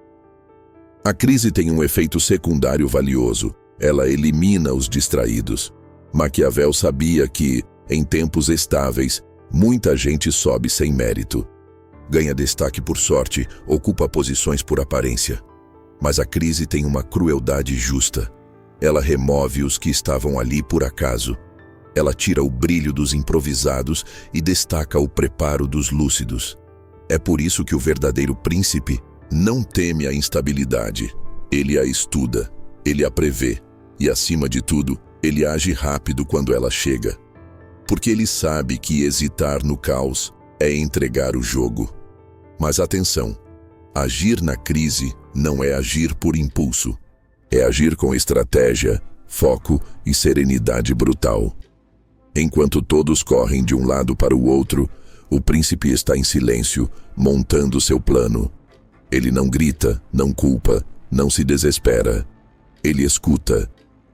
A crise tem um efeito secundário valioso. Ela elimina os distraídos. Maquiavel sabia que, em tempos estáveis, muita gente sobe sem mérito. Ganha destaque por sorte, ocupa posições por aparência. Mas a crise tem uma crueldade justa. Ela remove os que estavam ali por acaso. Ela tira o brilho dos improvisados e destaca o preparo dos lúcidos. É por isso que o verdadeiro príncipe não teme a instabilidade. Ele a estuda, ele a prevê e, acima de tudo, ele age rápido quando ela chega. Porque ele sabe que hesitar no caos é entregar o jogo. Mas atenção, agir na crise não é agir por impulso. É agir com estratégia, foco e serenidade brutal. Enquanto todos correm de um lado para o outro, o príncipe está em silêncio, montando seu plano. Ele não grita, não culpa, não se desespera. Ele escuta,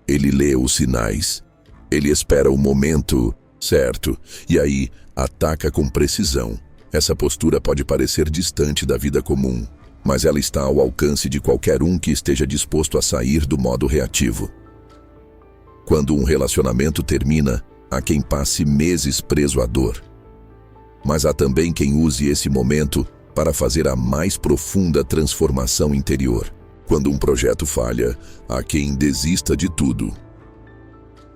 ele lê os sinais, ele espera o momento certo e aí ataca com precisão. Essa postura pode parecer distante da vida comum, mas ela está ao alcance de qualquer um que esteja disposto a sair do modo reativo. Quando um relacionamento termina, há quem passe meses preso à dor. Mas há também quem use esse momento para fazer a mais profunda transformação interior. Quando um projeto falha, há quem desista de tudo.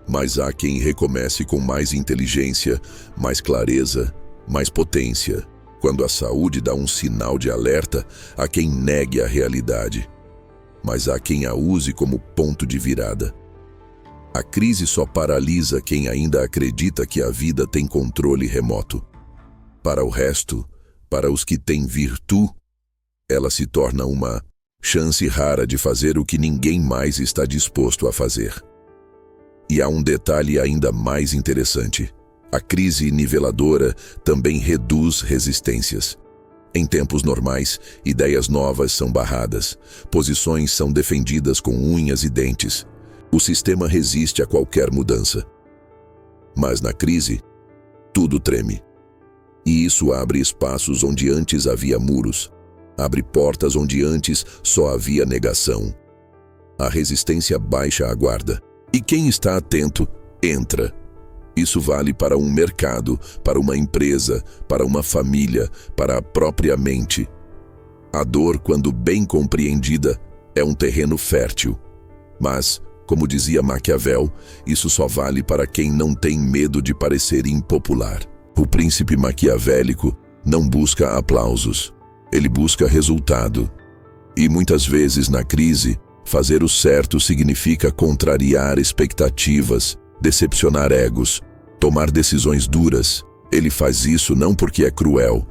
Mas há quem recomece com mais inteligência, mais clareza, mais potência. Quando a saúde dá um sinal de alerta, há quem negue a realidade. Mas há quem a use como ponto de virada. A crise só paralisa quem ainda acredita que a vida tem controle remoto. Para o resto, para os que têm virtude, ela se torna uma chance rara de fazer o que ninguém mais está disposto a fazer. E há um detalhe ainda mais interessante. A crise niveladora também reduz resistências. Em tempos normais, ideias novas são barradas, posições são defendidas com unhas e dentes. O sistema resiste a qualquer mudança. Mas na crise, tudo treme. E isso abre espaços onde antes havia muros. Abre portas onde antes só havia negação. A resistência baixa a guarda. E quem está atento, entra. Isso vale para um mercado, para uma empresa, para uma família, para a própria mente. A dor, quando bem compreendida, é um terreno fértil. Mas, Como dizia Maquiavel, isso só vale para quem não tem medo de parecer impopular. O príncipe maquiavélico não busca aplausos, ele busca resultado. E muitas vezes na crise, fazer o certo significa contrariar expectativas, decepcionar egos, tomar decisões duras. Ele faz isso não porque é cruel,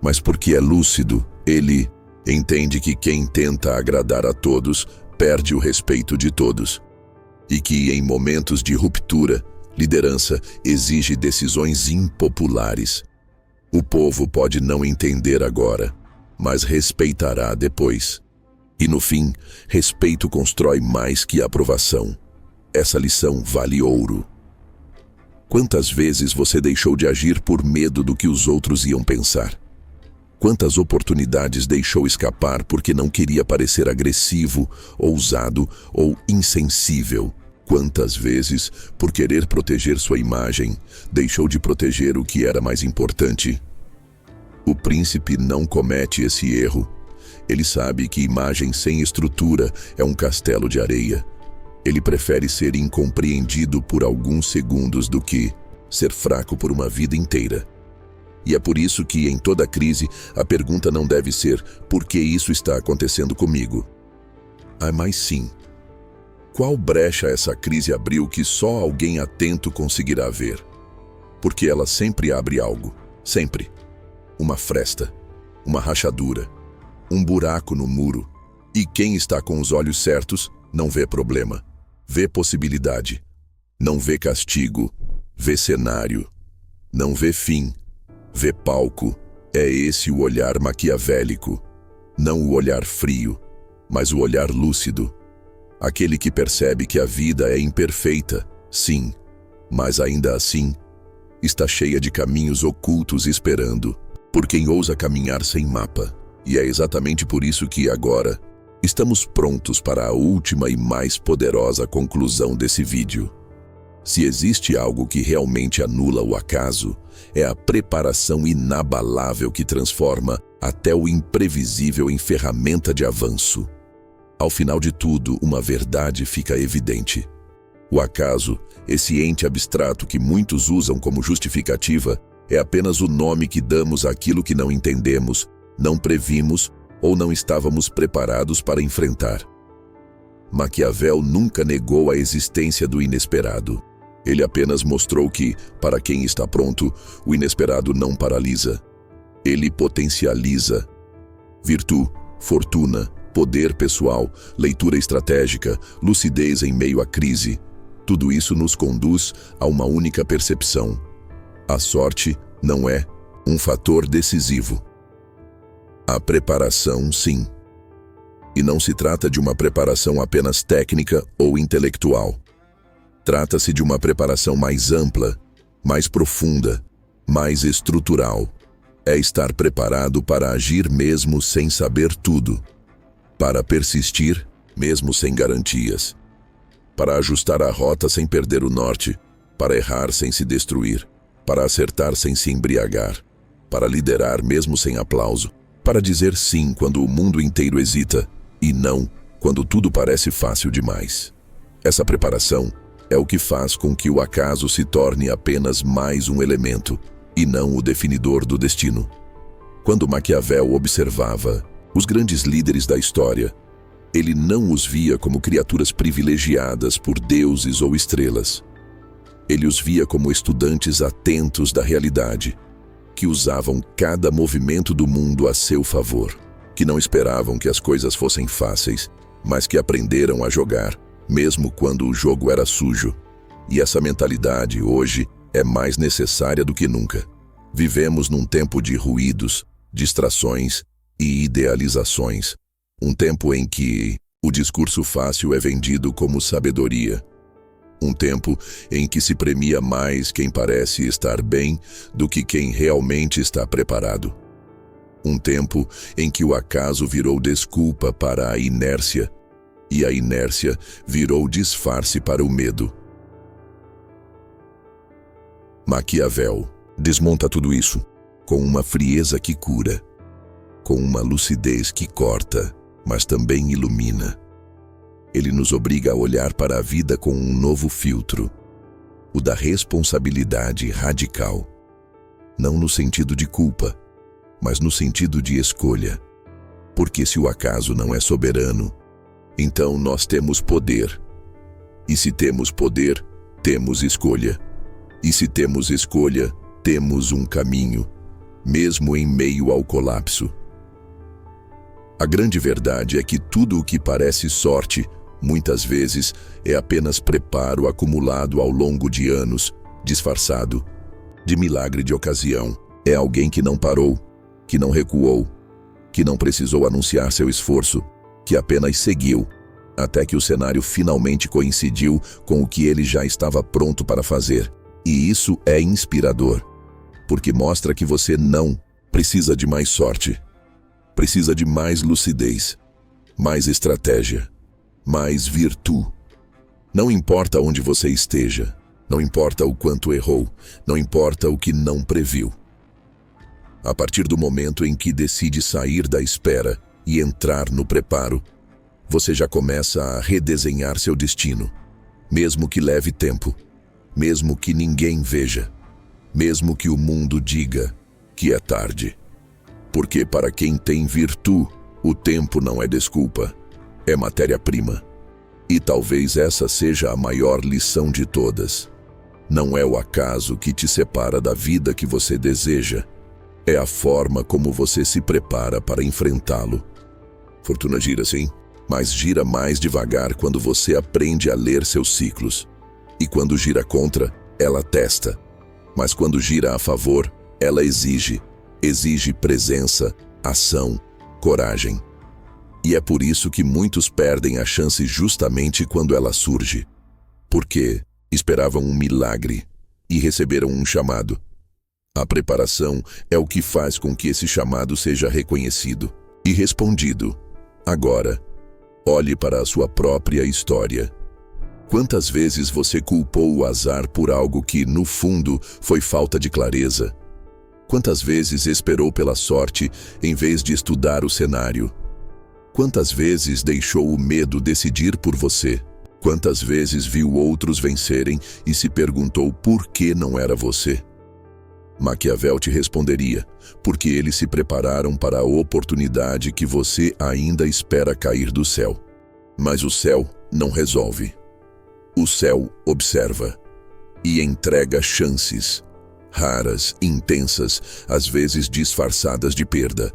mas porque é lúcido. Ele entende que quem tenta agradar a todos perde o respeito de todos. E que em momentos de ruptura, liderança exige decisões impopulares. O povo pode não entender agora, mas respeitará depois. E no fim, respeito constrói mais que aprovação. Essa lição vale ouro. Quantas vezes você deixou de agir por medo do que os outros iam pensar? Quantas oportunidades deixou escapar porque não queria parecer agressivo, ousado ou insensível? Quantas vezes, por querer proteger sua imagem, deixou de proteger o que era mais importante? O príncipe não comete esse erro. Ele sabe que imagem sem estrutura é um castelo de areia. Ele prefere ser incompreendido por alguns segundos do que ser fraco por uma vida inteira. E é por isso que, em toda crise, a pergunta não deve ser por que isso está acontecendo comigo? Mas sim, qual brecha essa crise abriu que só alguém atento conseguirá ver? Porque ela sempre abre algo, sempre. Uma fresta, uma rachadura, um buraco no muro. E quem está com os olhos certos não vê problema, vê possibilidade. Não vê castigo, vê cenário. Não vê fim, vê palco. É esse o olhar maquiavélico. Não o olhar frio, mas o olhar lúcido. Aquele que percebe que a vida é imperfeita, sim, mas ainda assim, está cheia de caminhos ocultos esperando, por quem ousa caminhar sem mapa. E é exatamente por isso que agora, estamos prontos para a última e mais poderosa conclusão desse vídeo. Se existe algo que realmente anula o acaso, é a preparação inabalável que transforma até o imprevisível em ferramenta de avanço. Ao final de tudo, uma verdade fica evidente. O acaso, esse ente abstrato que muitos usam como justificativa, é apenas o nome que damos àquilo que não entendemos, não previmos ou não estávamos preparados para enfrentar. Maquiavel nunca negou a existência do inesperado. Ele apenas mostrou que, para quem está pronto, o inesperado não paralisa. Ele potencializa. Virtude, fortuna, poder pessoal, leitura estratégica, lucidez em meio à crise. Tudo isso nos conduz a uma única percepção. A sorte não é um fator decisivo. A preparação, sim. E não se trata de uma preparação apenas técnica ou intelectual. Trata-se de uma preparação mais ampla, mais profunda, mais estrutural. É estar preparado para agir mesmo sem saber tudo. Para persistir, mesmo sem garantias. Para ajustar a rota sem perder o norte. Para errar sem se destruir. Para acertar sem se embriagar. Para liderar mesmo sem aplauso. Para dizer sim quando o mundo inteiro hesita. E não quando tudo parece fácil demais. Essa preparação é o que faz com que o acaso se torne apenas mais um elemento, e não o definidor do destino. Quando Maquiavel observava os grandes líderes da história, ele não os via como criaturas privilegiadas por deuses ou estrelas. Ele os via como estudantes atentos da realidade, que usavam cada movimento do mundo a seu favor, que não esperavam que as coisas fossem fáceis, mas que aprenderam a jogar, mesmo quando o jogo era sujo. E essa mentalidade, hoje, é mais necessária do que nunca. Vivemos num tempo de ruídos, distrações e idealizações. Um tempo em que o discurso fácil é vendido como sabedoria. Um tempo em que se premia mais quem parece estar bem do que quem realmente está preparado. Um tempo em que o acaso virou desculpa para a inércia, e a inércia virou disfarce para o medo. Maquiavel desmonta tudo isso com uma frieza que cura, com uma lucidez que corta, mas também ilumina. Ele nos obriga a olhar para a vida com um novo filtro, o da responsabilidade radical. Não no sentido de culpa, mas no sentido de escolha. Porque se o acaso não é soberano, então nós temos poder. E se temos poder, temos escolha. E se temos escolha, temos um caminho, mesmo em meio ao colapso. A grande verdade é que tudo o que parece sorte, muitas vezes, é apenas preparo acumulado ao longo de anos, disfarçado de milagre de ocasião. É alguém que não parou, que não recuou, que não precisou anunciar seu esforço, que apenas seguiu, até que o cenário finalmente coincidiu com o que ele já estava pronto para fazer. E isso é inspirador, porque mostra que você não precisa de mais sorte. Precisa de mais lucidez, mais estratégia, mais virtude. Não importa onde você esteja, não importa o quanto errou, não importa o que não previu. A partir do momento em que decide sair da espera e entrar no preparo, você já começa a redesenhar seu destino, mesmo que leve tempo, mesmo que ninguém veja, mesmo que o mundo diga que é tarde. Porque para quem tem virtude, o tempo não é desculpa, é matéria-prima. E talvez essa seja a maior lição de todas. Não é o acaso que te separa da vida que você deseja, é a forma como você se prepara para enfrentá-lo. Fortuna gira sim, mas gira mais devagar quando você aprende a ler seus ciclos. E quando gira contra, ela testa. Mas quando gira a favor, ela exige presença, ação, coragem. E é por isso que muitos perdem a chance justamente quando ela surge. Porque esperavam um milagre e receberam um chamado. A preparação é o que faz com que esse chamado seja reconhecido e respondido. Agora, olhe para a sua própria história. Quantas vezes você culpou o azar por algo que, no fundo, foi falta de clareza? Quantas vezes esperou pela sorte em vez de estudar o cenário? Quantas vezes deixou o medo decidir por você? Quantas vezes viu outros vencerem e se perguntou por que não era você? Maquiavel te responderia, porque eles se prepararam para a oportunidade que você ainda espera cair do céu. Mas o céu não resolve. O céu observa e entrega chances. Raras, intensas, às vezes disfarçadas de perda,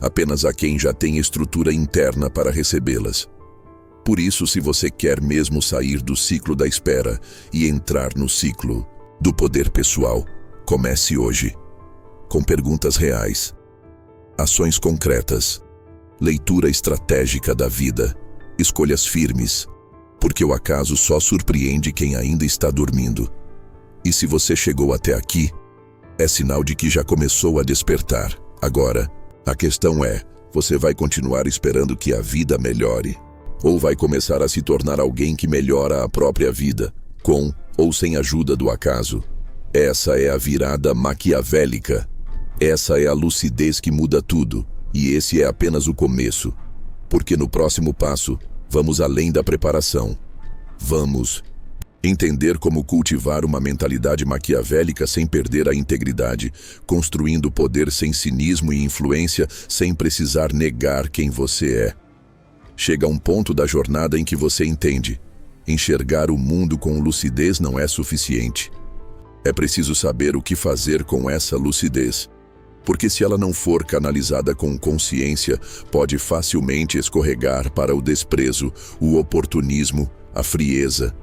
apenas a quem já tem estrutura interna para recebê-las. Por isso, se você quer mesmo sair do ciclo da espera e entrar no ciclo do poder pessoal, comece hoje, com perguntas reais, ações concretas, leitura estratégica da vida, escolhas firmes, porque o acaso só surpreende quem ainda está dormindo. E se você chegou até aqui, é sinal de que já começou a despertar. Agora, a questão é, você vai continuar esperando que a vida melhore? Ou vai começar a se tornar alguém que melhora a própria vida, com ou sem ajuda do acaso? Essa é a virada maquiavélica. Essa é a lucidez que muda tudo. E esse é apenas o começo. Porque no próximo passo, vamos além da preparação. Vamos entender como cultivar uma mentalidade maquiavélica sem perder a integridade, construindo poder sem cinismo e influência, sem precisar negar quem você é. Chega um ponto da jornada em que você entende: enxergar o mundo com lucidez não é suficiente. É preciso saber o que fazer com essa lucidez. Porque se ela não for canalizada com consciência, pode facilmente escorregar para o desprezo, o oportunismo, a frieza.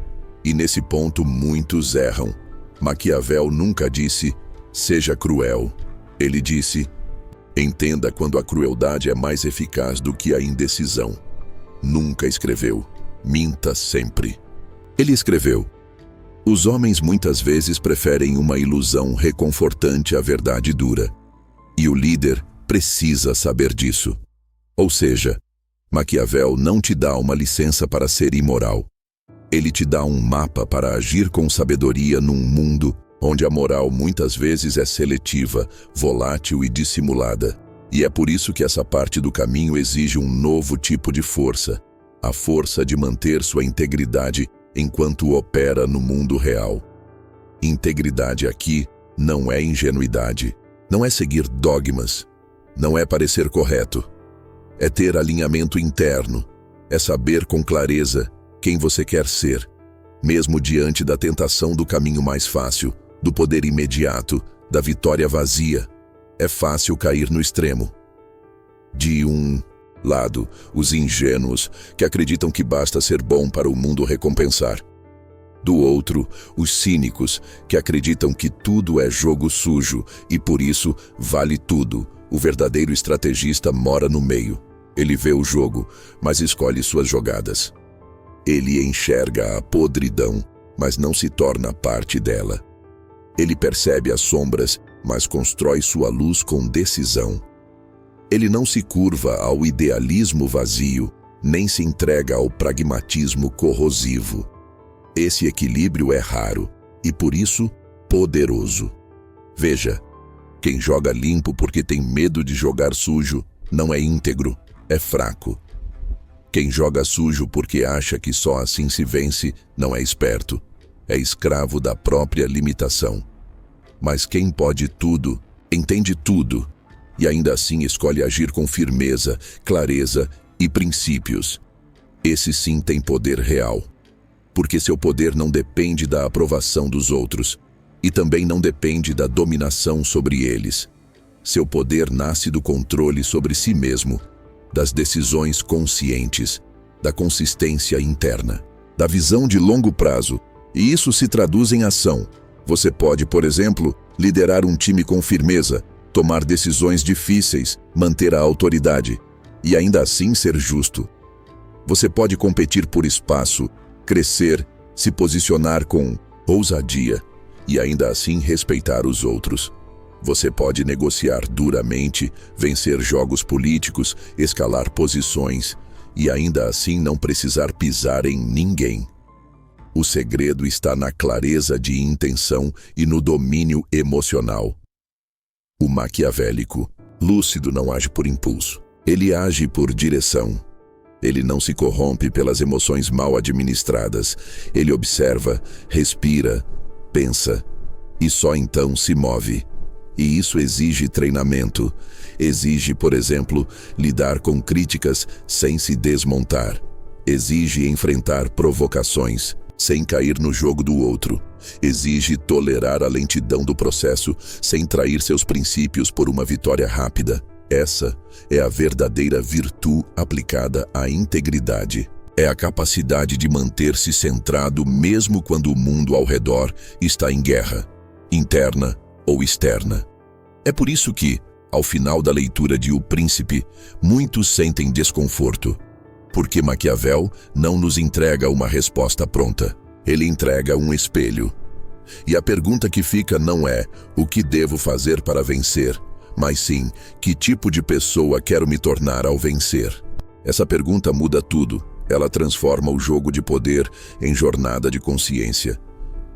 E nesse ponto muitos erram. Maquiavel nunca disse, seja cruel. Ele disse, entenda quando a crueldade é mais eficaz do que a indecisão. Nunca escreveu, minta sempre. Ele escreveu, os homens muitas vezes preferem uma ilusão reconfortante à verdade dura. E o líder precisa saber disso. Ou seja, Maquiavel não te dá uma licença para ser imoral. Ele te dá um mapa para agir com sabedoria num mundo onde a moral muitas vezes é seletiva, volátil e dissimulada. E é por isso que essa parte do caminho exige um novo tipo de força, a força de manter sua integridade enquanto opera no mundo real. Integridade aqui não é ingenuidade, não é seguir dogmas, não é parecer correto. É ter alinhamento interno, é saber com clareza quem você quer ser, mesmo diante da tentação do caminho mais fácil, do poder imediato, da vitória vazia. É fácil cair no extremo. De um lado, os ingênuos, que acreditam que basta ser bom para o mundo recompensar. Do outro, os cínicos, que acreditam que tudo é jogo sujo e por isso vale tudo. O verdadeiro estrategista mora no meio. Ele vê o jogo, mas escolhe suas jogadas. Ele enxerga a podridão, mas não se torna parte dela. Ele percebe as sombras, mas constrói sua luz com decisão. Ele não se curva ao idealismo vazio, nem se entrega ao pragmatismo corrosivo. Esse equilíbrio é raro e, por isso, poderoso. Veja, quem joga limpo porque tem medo de jogar sujo não é íntegro, é fraco. Quem joga sujo porque acha que só assim se vence não é esperto, é escravo da própria limitação. Mas quem pode tudo, entende tudo, e ainda assim escolhe agir com firmeza, clareza e princípios. Esse sim tem poder real, porque seu poder não depende da aprovação dos outros e também não depende da dominação sobre eles. Seu poder nasce do controle sobre si mesmo, das decisões conscientes, da consistência interna, da visão de longo prazo, e isso se traduz em ação. Você pode, por exemplo, liderar um time com firmeza, tomar decisões difíceis, manter a autoridade e ainda assim ser justo. Você pode competir por espaço, crescer, se posicionar com ousadia e ainda assim respeitar os outros. Você pode negociar duramente, vencer jogos políticos, escalar posições e ainda assim não precisar pisar em ninguém. O segredo está na clareza de intenção e no domínio emocional. O maquiavélico, lúcido, não age por impulso. Ele age por direção. Ele não se corrompe pelas emoções mal administradas. Ele observa, respira, pensa e só então se move. E isso exige treinamento. Exige, por exemplo, lidar com críticas sem se desmontar. Exige enfrentar provocações sem cair no jogo do outro. Exige tolerar a lentidão do processo sem trair seus princípios por uma vitória rápida. Essa é a verdadeira virtude aplicada à integridade. É a capacidade de manter-se centrado mesmo quando o mundo ao redor está em guerra, interna ou externa. É por isso que, ao final da leitura de O Príncipe, muitos sentem desconforto. Porque Maquiavel não nos entrega uma resposta pronta. Ele entrega um espelho. E a pergunta que fica não é o que devo fazer para vencer, mas sim que tipo de pessoa quero me tornar ao vencer. Essa pergunta muda tudo. Ela transforma o jogo de poder em jornada de consciência.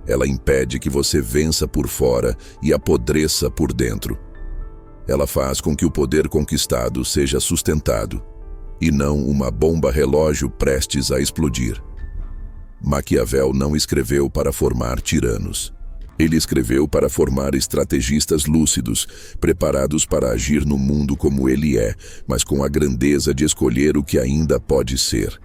Ela impede que você vença por fora e apodreça por dentro. Ela faz com que o poder conquistado seja sustentado, e não uma bomba relógio prestes a explodir. Maquiavel não escreveu para formar tiranos. Ele escreveu para formar estrategistas lúcidos, preparados para agir no mundo como ele é, mas com a grandeza de escolher o que ainda pode ser.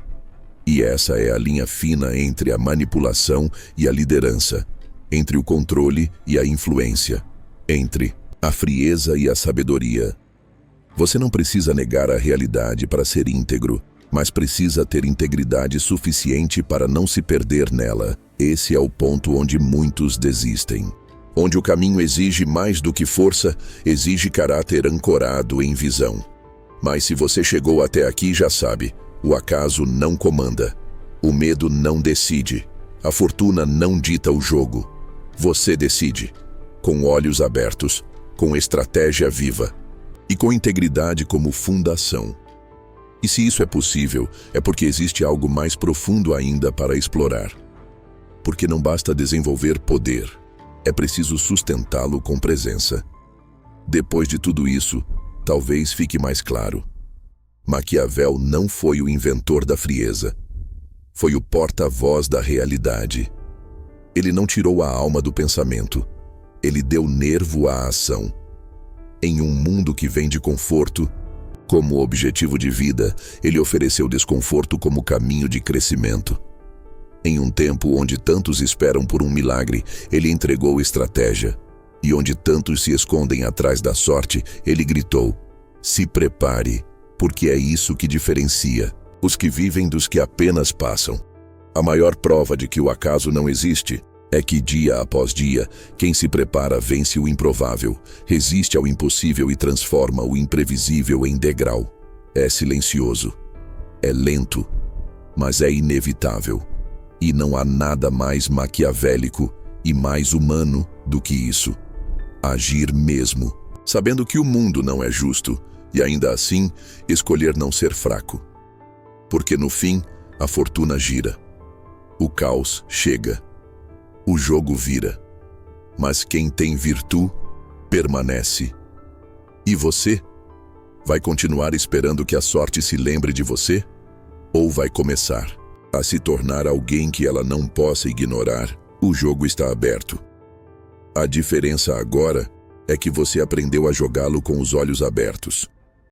E essa é a linha fina entre a manipulação e a liderança, entre o controle e a influência, entre a frieza e a sabedoria. Você não precisa negar a realidade para ser íntegro, mas precisa ter integridade suficiente para não se perder nela. Esse é o ponto onde muitos desistem. Onde o caminho exige mais do que força, exige caráter ancorado em visão. Mas se você chegou até aqui, já sabe, o acaso não comanda. O medo não decide. A fortuna não dita o jogo. Você decide, com olhos abertos, com estratégia viva e com integridade como fundação. E se isso é possível, é porque existe algo mais profundo ainda para explorar. Porque não basta desenvolver poder, é preciso sustentá-lo com presença. Depois de tudo isso, talvez fique mais claro. Maquiavel não foi o inventor da frieza. Foi o porta-voz da realidade. Ele não tirou a alma do pensamento. Ele deu nervo à ação. Em um mundo que vende conforto como objetivo de vida, ele ofereceu desconforto como caminho de crescimento. Em um tempo onde tantos esperam por um milagre, ele entregou estratégia. E onde tantos se escondem atrás da sorte, ele gritou: se prepare, porque é isso que diferencia os que vivem dos que apenas passam. A maior prova de que o acaso não existe é que, dia após dia, quem se prepara vence o improvável, resiste ao impossível e transforma o imprevisível em degrau. É silencioso, é lento, mas é inevitável. E não há nada mais maquiavélico e mais humano do que isso. Agir mesmo, sabendo que o mundo não é justo, e ainda assim, escolher não ser fraco. Porque no fim, a fortuna gira. O caos chega. O jogo vira. Mas quem tem virtude, permanece. E você? Vai continuar esperando que a sorte se lembre de você? Ou vai começar a se tornar alguém que ela não possa ignorar? O jogo está aberto. A diferença agora é que você aprendeu a jogá-lo com os olhos abertos.